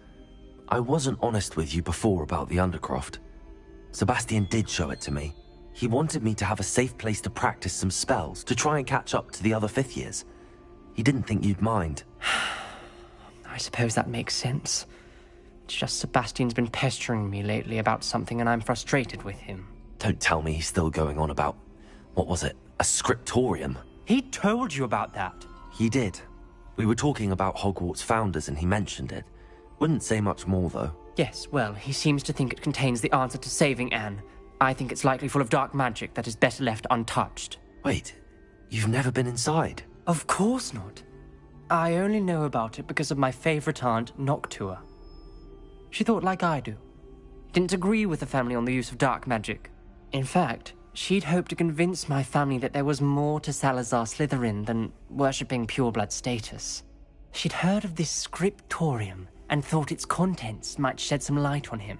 I wasn't honest with you before about the Undercroft. Sebastian did show it to me. He wanted me to have a safe place to practice some spells, to try and catch up to the other fifth years. He didn't think you'd mind. I suppose that makes sense. It's just Sebastian's been pestering me lately about something and I'm frustrated with him. Don't tell me he's still going on about, what was it, a scriptorium? He told you about that. He did. We were talking about Hogwarts founders and he mentioned it. Wouldn't say much more, though. Yes, well, he seems to think it contains the answer to saving Anne. I think it's likely full of dark magic that is better left untouched. Wait, you've never been inside? Of course not. I only know about it because of my favorite aunt, Noctua. She thought like I do. Didn't agree with the family on the use of dark magic. In fact, she'd hoped to convince my family that there was more to Salazar Slytherin than worshipping pureblood status. She'd heard of this scriptorium and thought its contents might shed some light on him.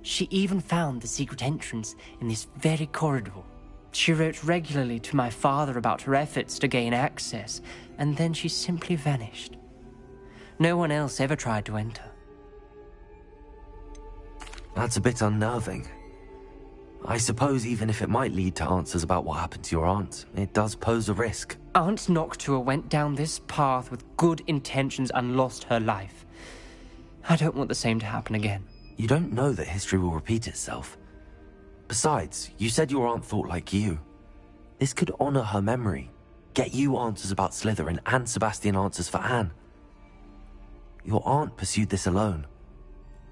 She even found the secret entrance in this very corridor. She wrote regularly to my father about her efforts to gain access, and then she simply vanished. No one else ever tried to enter. That's a bit unnerving. I suppose even if it might lead to answers about what happened to your aunt, it does pose a risk. Aunt Noctua went down this path with good intentions and lost her life. I don't want the same to happen again. You don't know that history will repeat itself. Besides, you said your aunt thought like you. This could honor her memory, get you answers about Slytherin and Sebastian answers for Anne. Your aunt pursued this alone.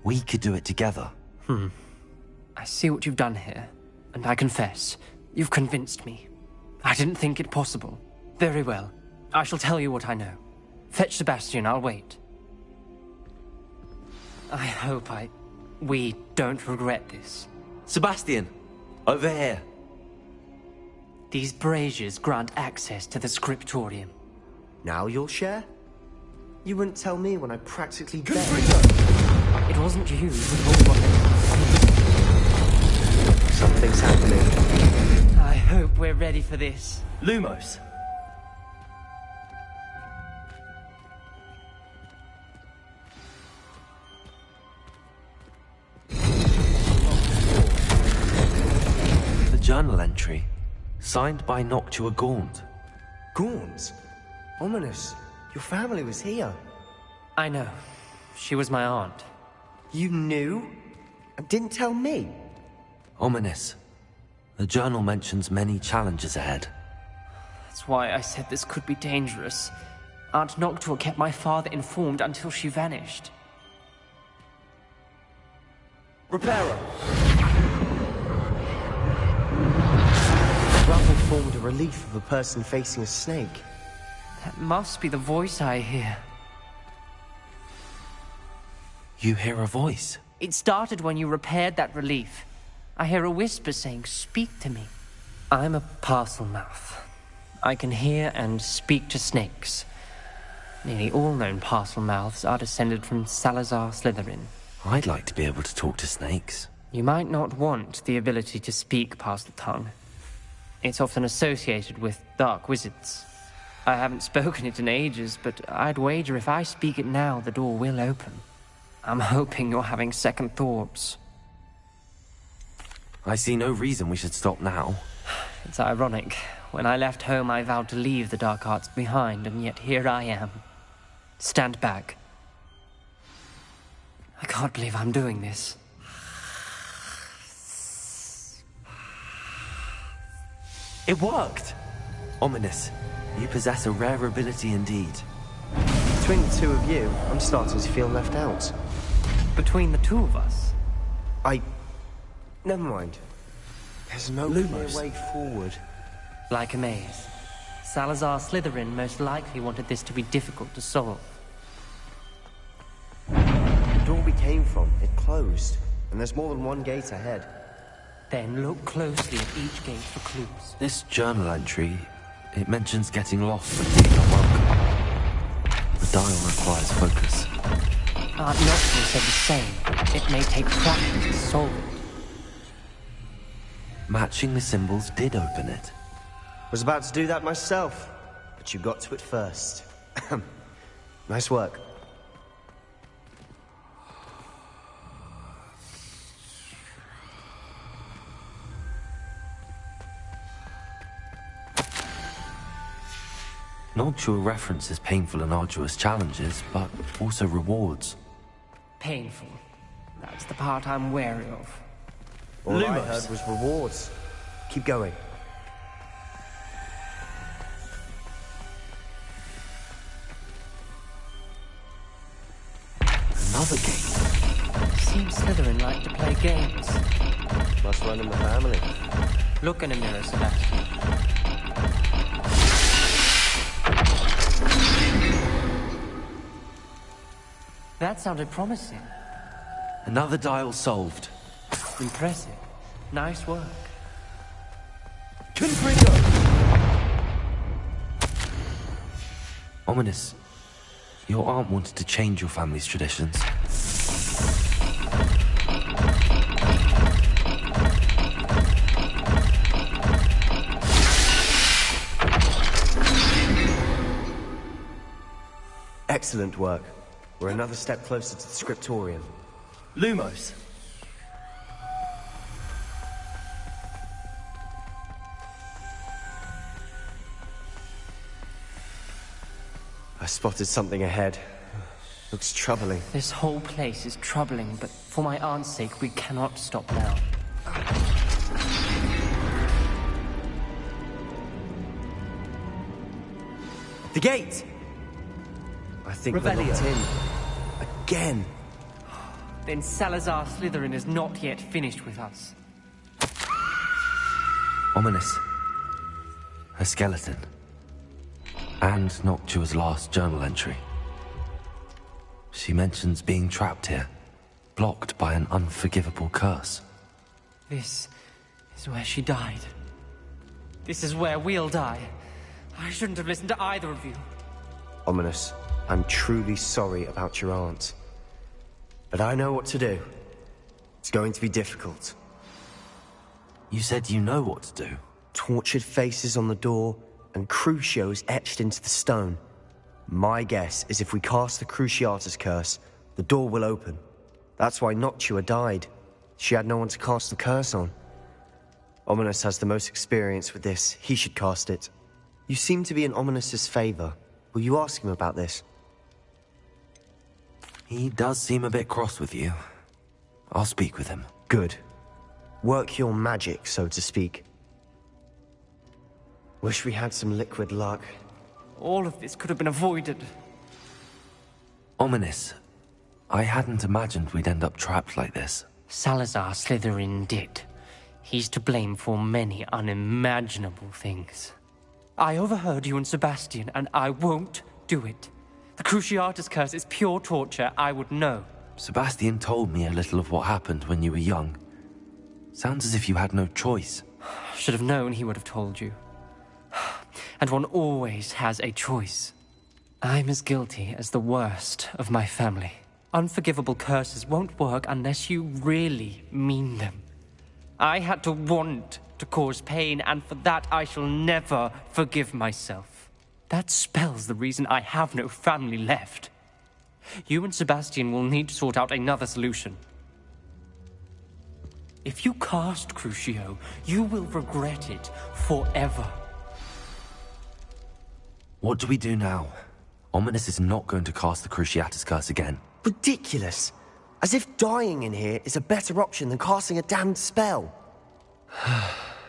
We could do it together. I see what you've done here, and I confess, you've convinced me. I didn't think it possible. Very well. I shall tell you what I know. Fetch Sebastian, I'll wait. I hope we don't regret this. Sebastian! Over here! These braziers grant access to the scriptorium. Now you'll share? You wouldn't tell me when I practically begged. It wasn't you who told me. Something's happening. I hope we're ready for this. Lumos! The journal entry, signed by Noctua Gaunt. Gaunt? Ominous. Your family was here. I know. She was my aunt. You knew? And didn't tell me? Ominous. The journal mentions many challenges ahead. That's why I said this could be dangerous. Aunt Noctua kept my father informed until she vanished. Reparo! The rubble formed a relief of a person facing a snake. That must be the voice I hear. You hear a voice? It started when you repaired that relief. I hear a whisper saying, "Speak to me." I'm a parcel mouth. I can hear and speak to snakes. Nearly all known parcel mouths are descended from Salazar Slytherin. I'd like to be able to talk to snakes. You might not want the ability to speak parcel tongue. It's often associated with dark wizards. I haven't spoken it in ages, but I'd wager if I speak it now, the door will open. I'm hoping you're having second thoughts. I see no reason we should stop now. It's ironic. When I left home, I vowed to leave the dark arts behind, and yet here I am. Stand back. I can't believe I'm doing this. It worked! Ominous. You possess a rare ability indeed. Between the two of you, I'm starting to feel left out. Between the two of us? Never mind. There's no clear way forward. Like a maze. Salazar Slytherin most likely wanted this to be difficult to solve. The door we came from, it closed. And there's more than one gate ahead. Then look closely at each gate for clues. This journal entry, it mentions getting lost when being unwelcome. The dial requires focus. Aunt Noctua said the same. It may take practice to solve it. Matching the symbols did open it. Was about to do that myself, but you got to it first. Nice work. Noctua references painful and arduous challenges, but also rewards. Painful. That's the part I'm wary of. All I heard was rewards. Keep going. Another game. Seems Slytherin like to play games. Must run in the family. Look in a mirror, Sebastian. That sounded promising. Another dial solved. Impressive. Nice work. Confringo! Ominous. Your aunt wanted to change your family's traditions. Excellent work. We're another step closer to the scriptorium. Lumos. I spotted something ahead. Looks troubling. This whole place is troubling, but for my aunt's sake, we cannot stop now. The gate! I think we're locked in. Again. Then Salazar Slytherin is not yet finished with us. Ominous. Her skeleton. And Noctua's last journal entry. She mentions being trapped here, blocked by an unforgivable curse. This is where she died. This is where we'll die. I shouldn't have listened to either of you. Ominous, I'm truly sorry about your aunt. But I know what to do. It's going to be difficult. You said you know what to do. Tortured faces on the door, and Crucios etched into the stone. My guess is if we cast the Cruciatus curse, the door will open. That's why Noctua died. She had no one to cast the curse on. Ominous has the most experience with this. He should cast it. You seem to be in Ominous's favor. Will you ask him about this? He does seem a bit cross with you. I'll speak with him. Good. Work your magic, so to speak. Wish we had some liquid luck. All of this could have been avoided. Ominous. I hadn't imagined we'd end up trapped like this. Salazar Slytherin did. He's to blame for many unimaginable things. I overheard you and Sebastian, and I won't do it. The Cruciatus curse is pure torture, I would know. Sebastian told me a little of what happened when you were young. Sounds as if you had no choice. Should have known he would have told you. And one always has a choice. I'm as guilty as the worst of my family. Unforgivable curses won't work unless you really mean them. I had to want to cause pain, and for that I shall never forgive myself. That spells the reason I have no family left. You and Sebastian will need to sort out another solution. If you cast Crucio, you will regret it forever. What do we do now? Ominous is not going to cast the Cruciatus curse again. Ridiculous! As if dying in here is a better option than casting a damned spell.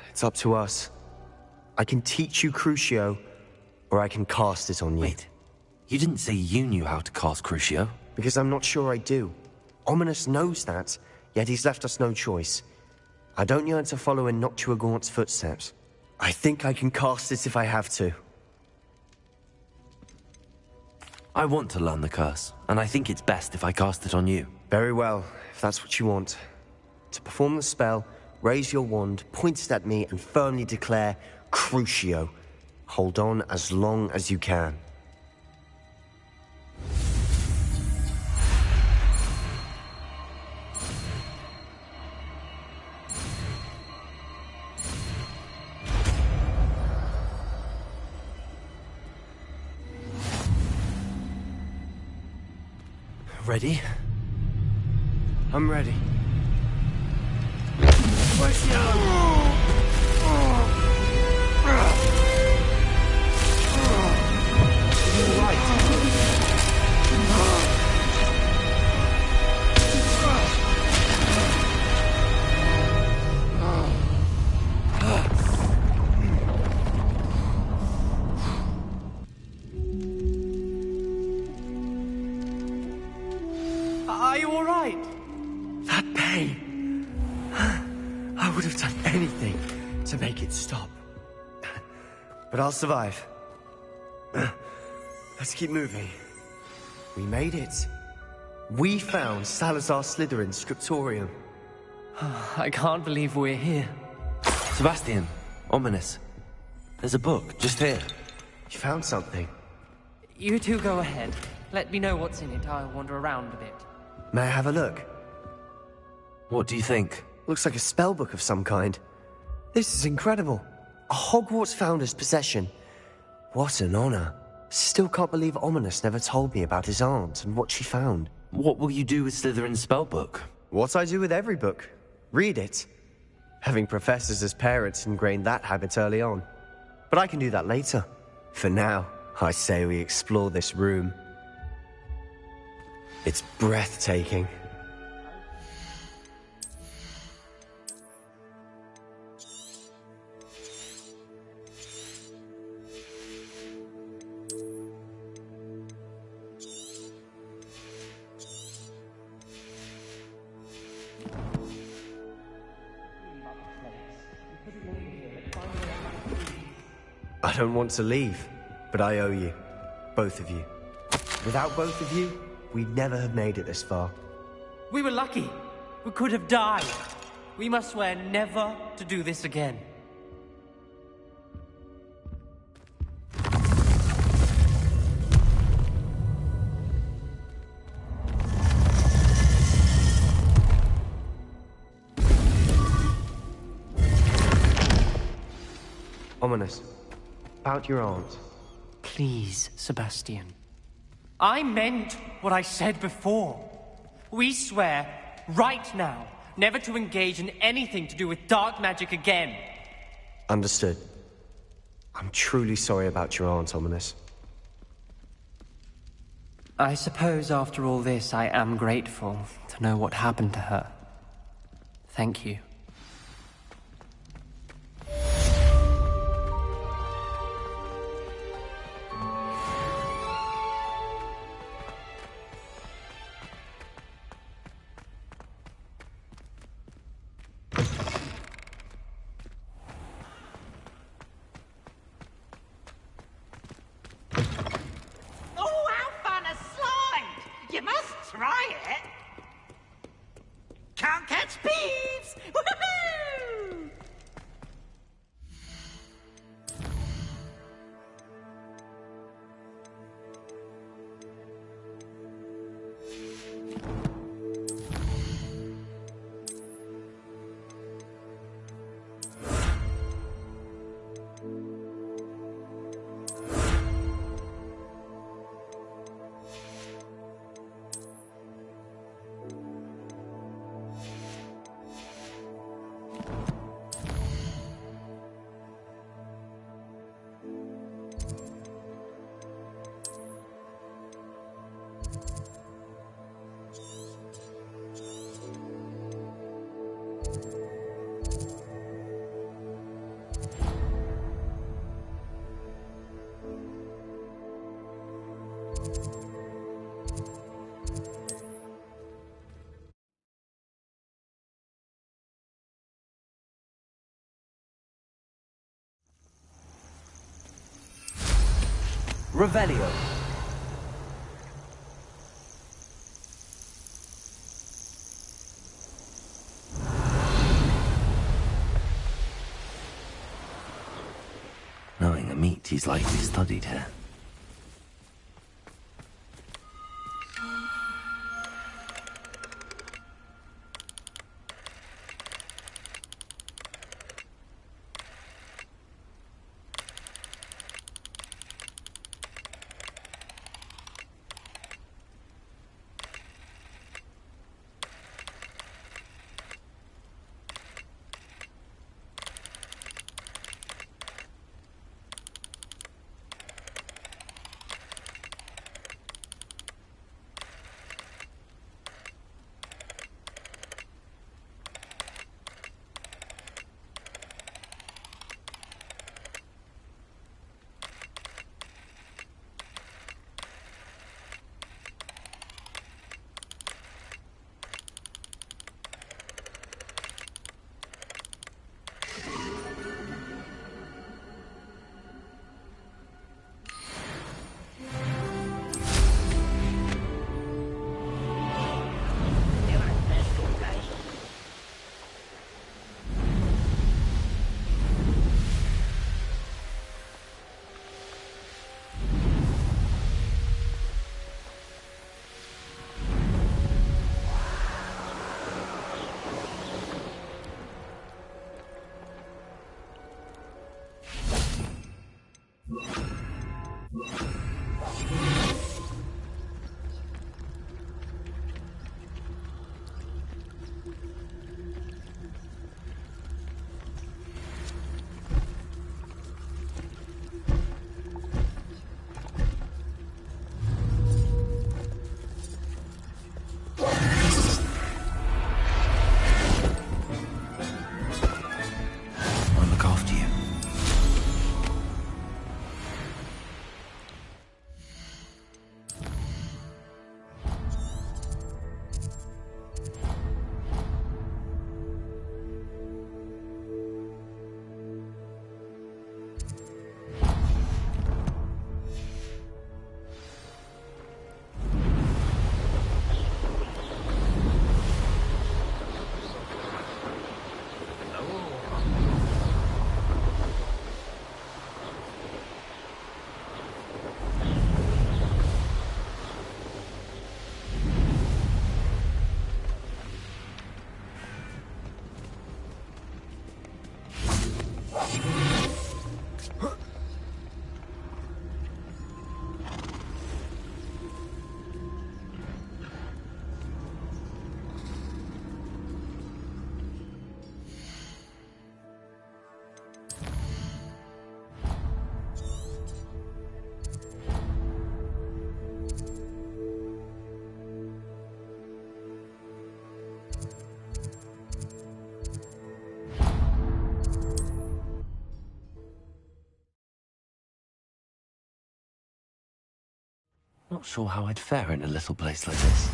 It's up to us. I can teach you Crucio, or I can cast it on you. Wait, you didn't say you knew how to cast Crucio? Because I'm not sure I do. Ominous knows that, yet he's left us no choice. I don't yearn to follow in Noctua Gaunt's footsteps. I think I can cast it if I have to. I want to learn the curse, and I think it's best if I cast it on you. Very well, if that's what you want. To perform the spell, raise your wand, point it at me, and firmly declare, Crucio. Hold on as long as you can. Ready? I'm ready. Are you all right? That pain. I would have done anything to make it stop. But I'll survive. Let's keep moving. We made it. We found Salazar Slytherin's scriptorium. I can't believe we're here. Sebastian, ominous. There's a book just here. You found something? You two go ahead. Let me know what's in it. I'll wander around a bit. May I have a look? What do you think? Looks like a spellbook of some kind. This is incredible. A Hogwarts founder's possession. What an honor. Still can't believe Ominous never told me about his aunt and what she found. What will you do with Slytherin's spellbook? What I do with every book. Read it. Having professors as parents ingrained that habit early on. But I can do that later. For now, I say we explore this room. It's breathtaking. I don't want to leave, but I owe you. Both of you. Without both of you, we'd never have made it this far. We were lucky. We could have died. We must swear never to do this again. Ominous. About your aunt. Please, Sebastian. I meant what I said before. We swear, right now, never to engage in anything to do with dark magic again. Understood. I'm truly sorry about your aunt, Ominous. I suppose after all this, I am grateful to know what happened to her. Thank you. Revelio. Knowing a meat, he's likely studied here. Not sure how I'd fare in a little place like this.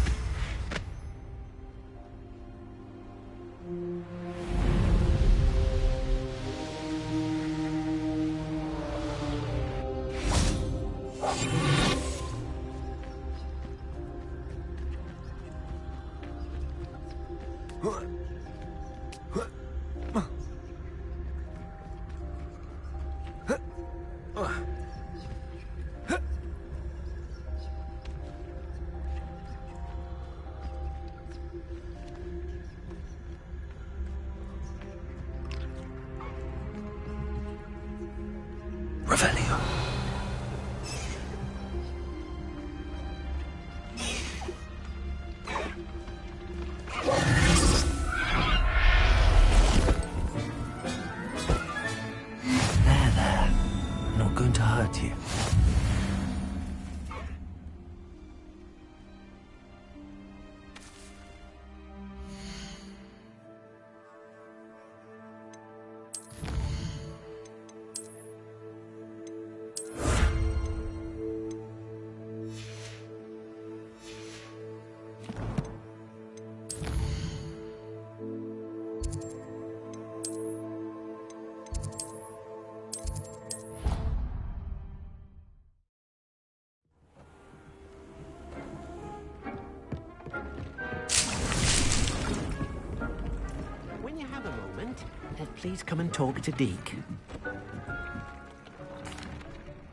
Please come and talk to Deke.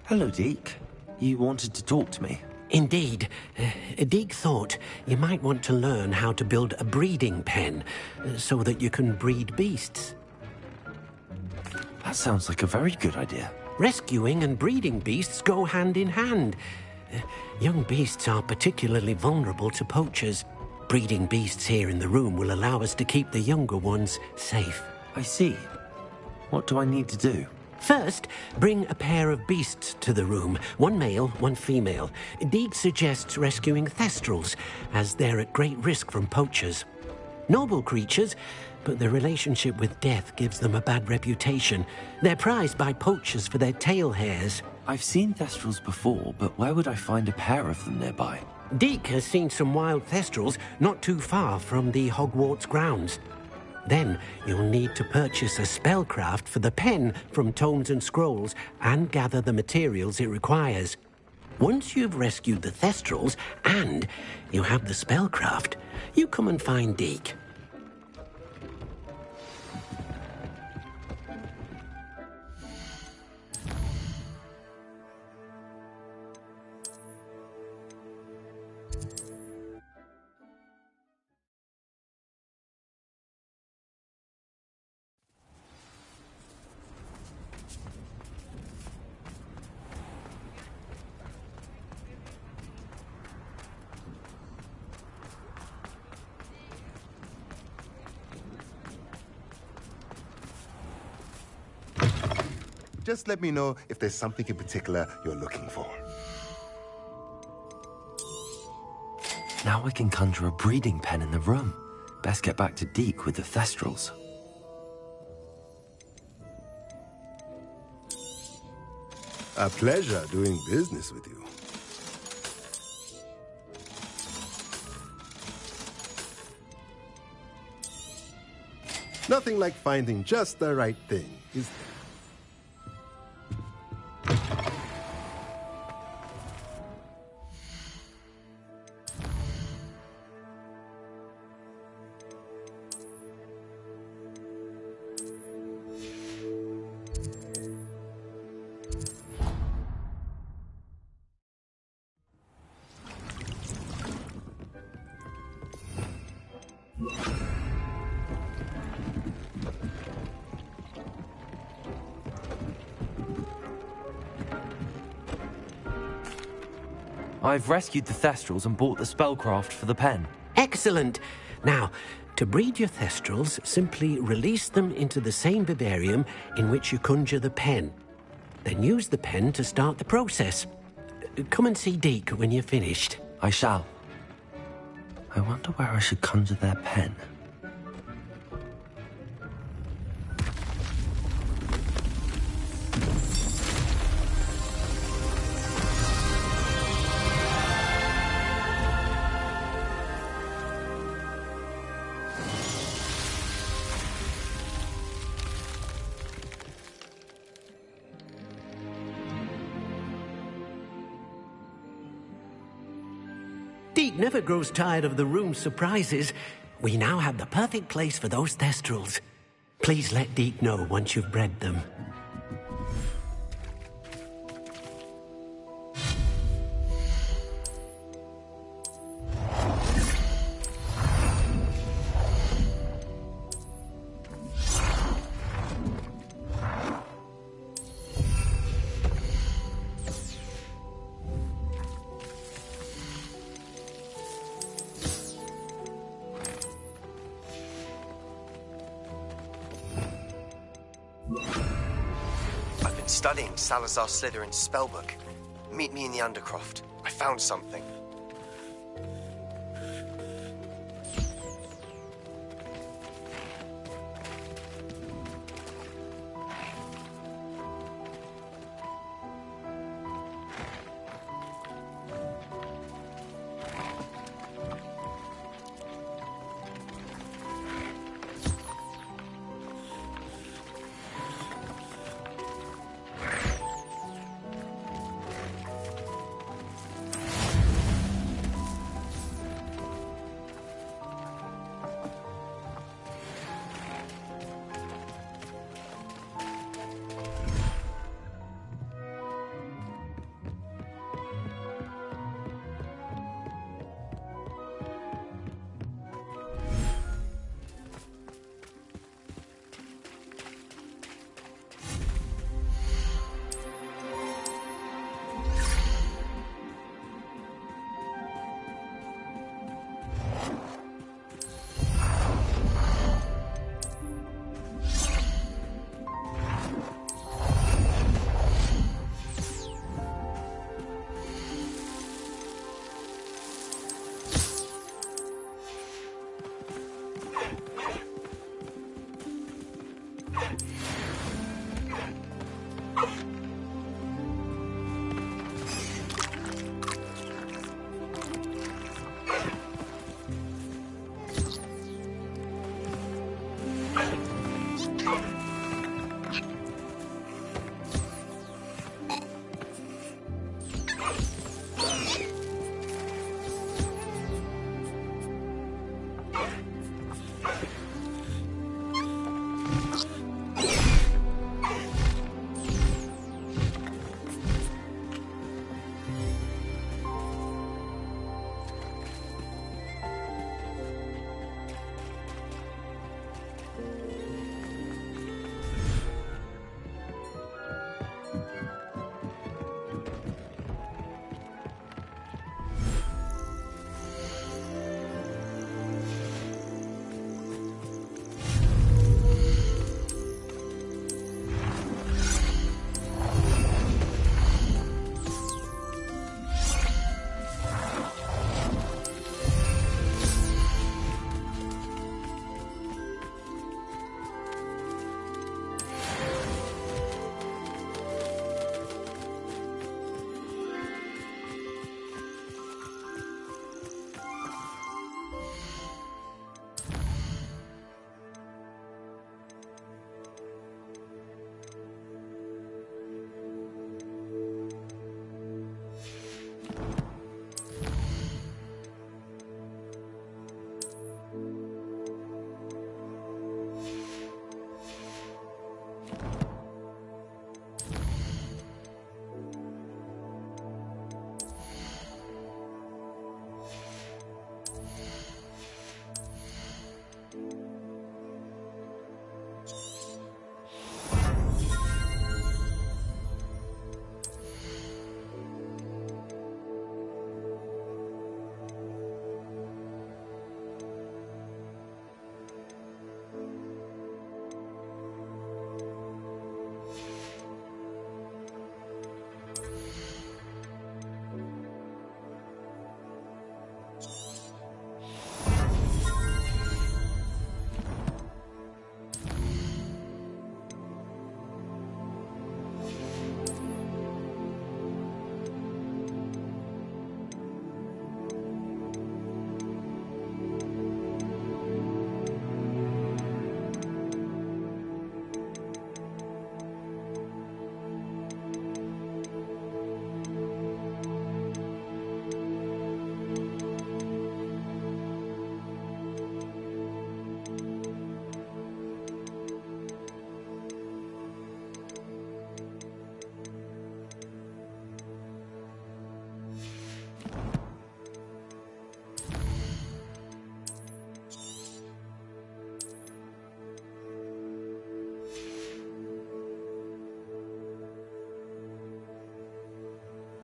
Hello, Deke. You wanted to talk to me? Indeed. Deke thought you might want to learn how to build a breeding pen so that you can breed beasts. That sounds like a very good idea. Rescuing and breeding beasts go hand in hand. Young beasts are particularly vulnerable to poachers. Breeding beasts here in the room will allow us to keep the younger ones safe. I see. What do I need to do? First, bring a pair of beasts to the room. One male, one female. Deke suggests rescuing thestrals, as they're at great risk from poachers. Noble creatures, but their relationship with death gives them a bad reputation. They're prized by poachers for their tail hairs. I've seen thestrals before, but where would I find a pair of them nearby? Deke has seen some wild thestrals not too far from the Hogwarts grounds. Then you'll need to purchase a spellcraft for the pen from Tomes and Scrolls and gather the materials it requires. Once you've rescued the thestrals and you have the spellcraft, you come and find Deke. Just let me know if there's something in particular you're looking for. Now I can conjure a breeding pen in the room. Best get back to Deke with the thestrals. A pleasure doing business with you. Nothing like finding just the right thing, is there? I've rescued the thestrals and bought the spellcraft for the pen. Excellent! Now, to breed your thestrals, simply release them into the same vivarium in which you conjure the pen. Then use the pen to start the process. Come and see Deke when you're finished. I shall. I wonder where I should conjure their pen. Deke never grows tired of the room's surprises. We now have the perfect place for those thestrals. Please let Deke know once you've bred them. I've been studying Salazar Slytherin's spellbook. Meet me in the Undercroft. I found something.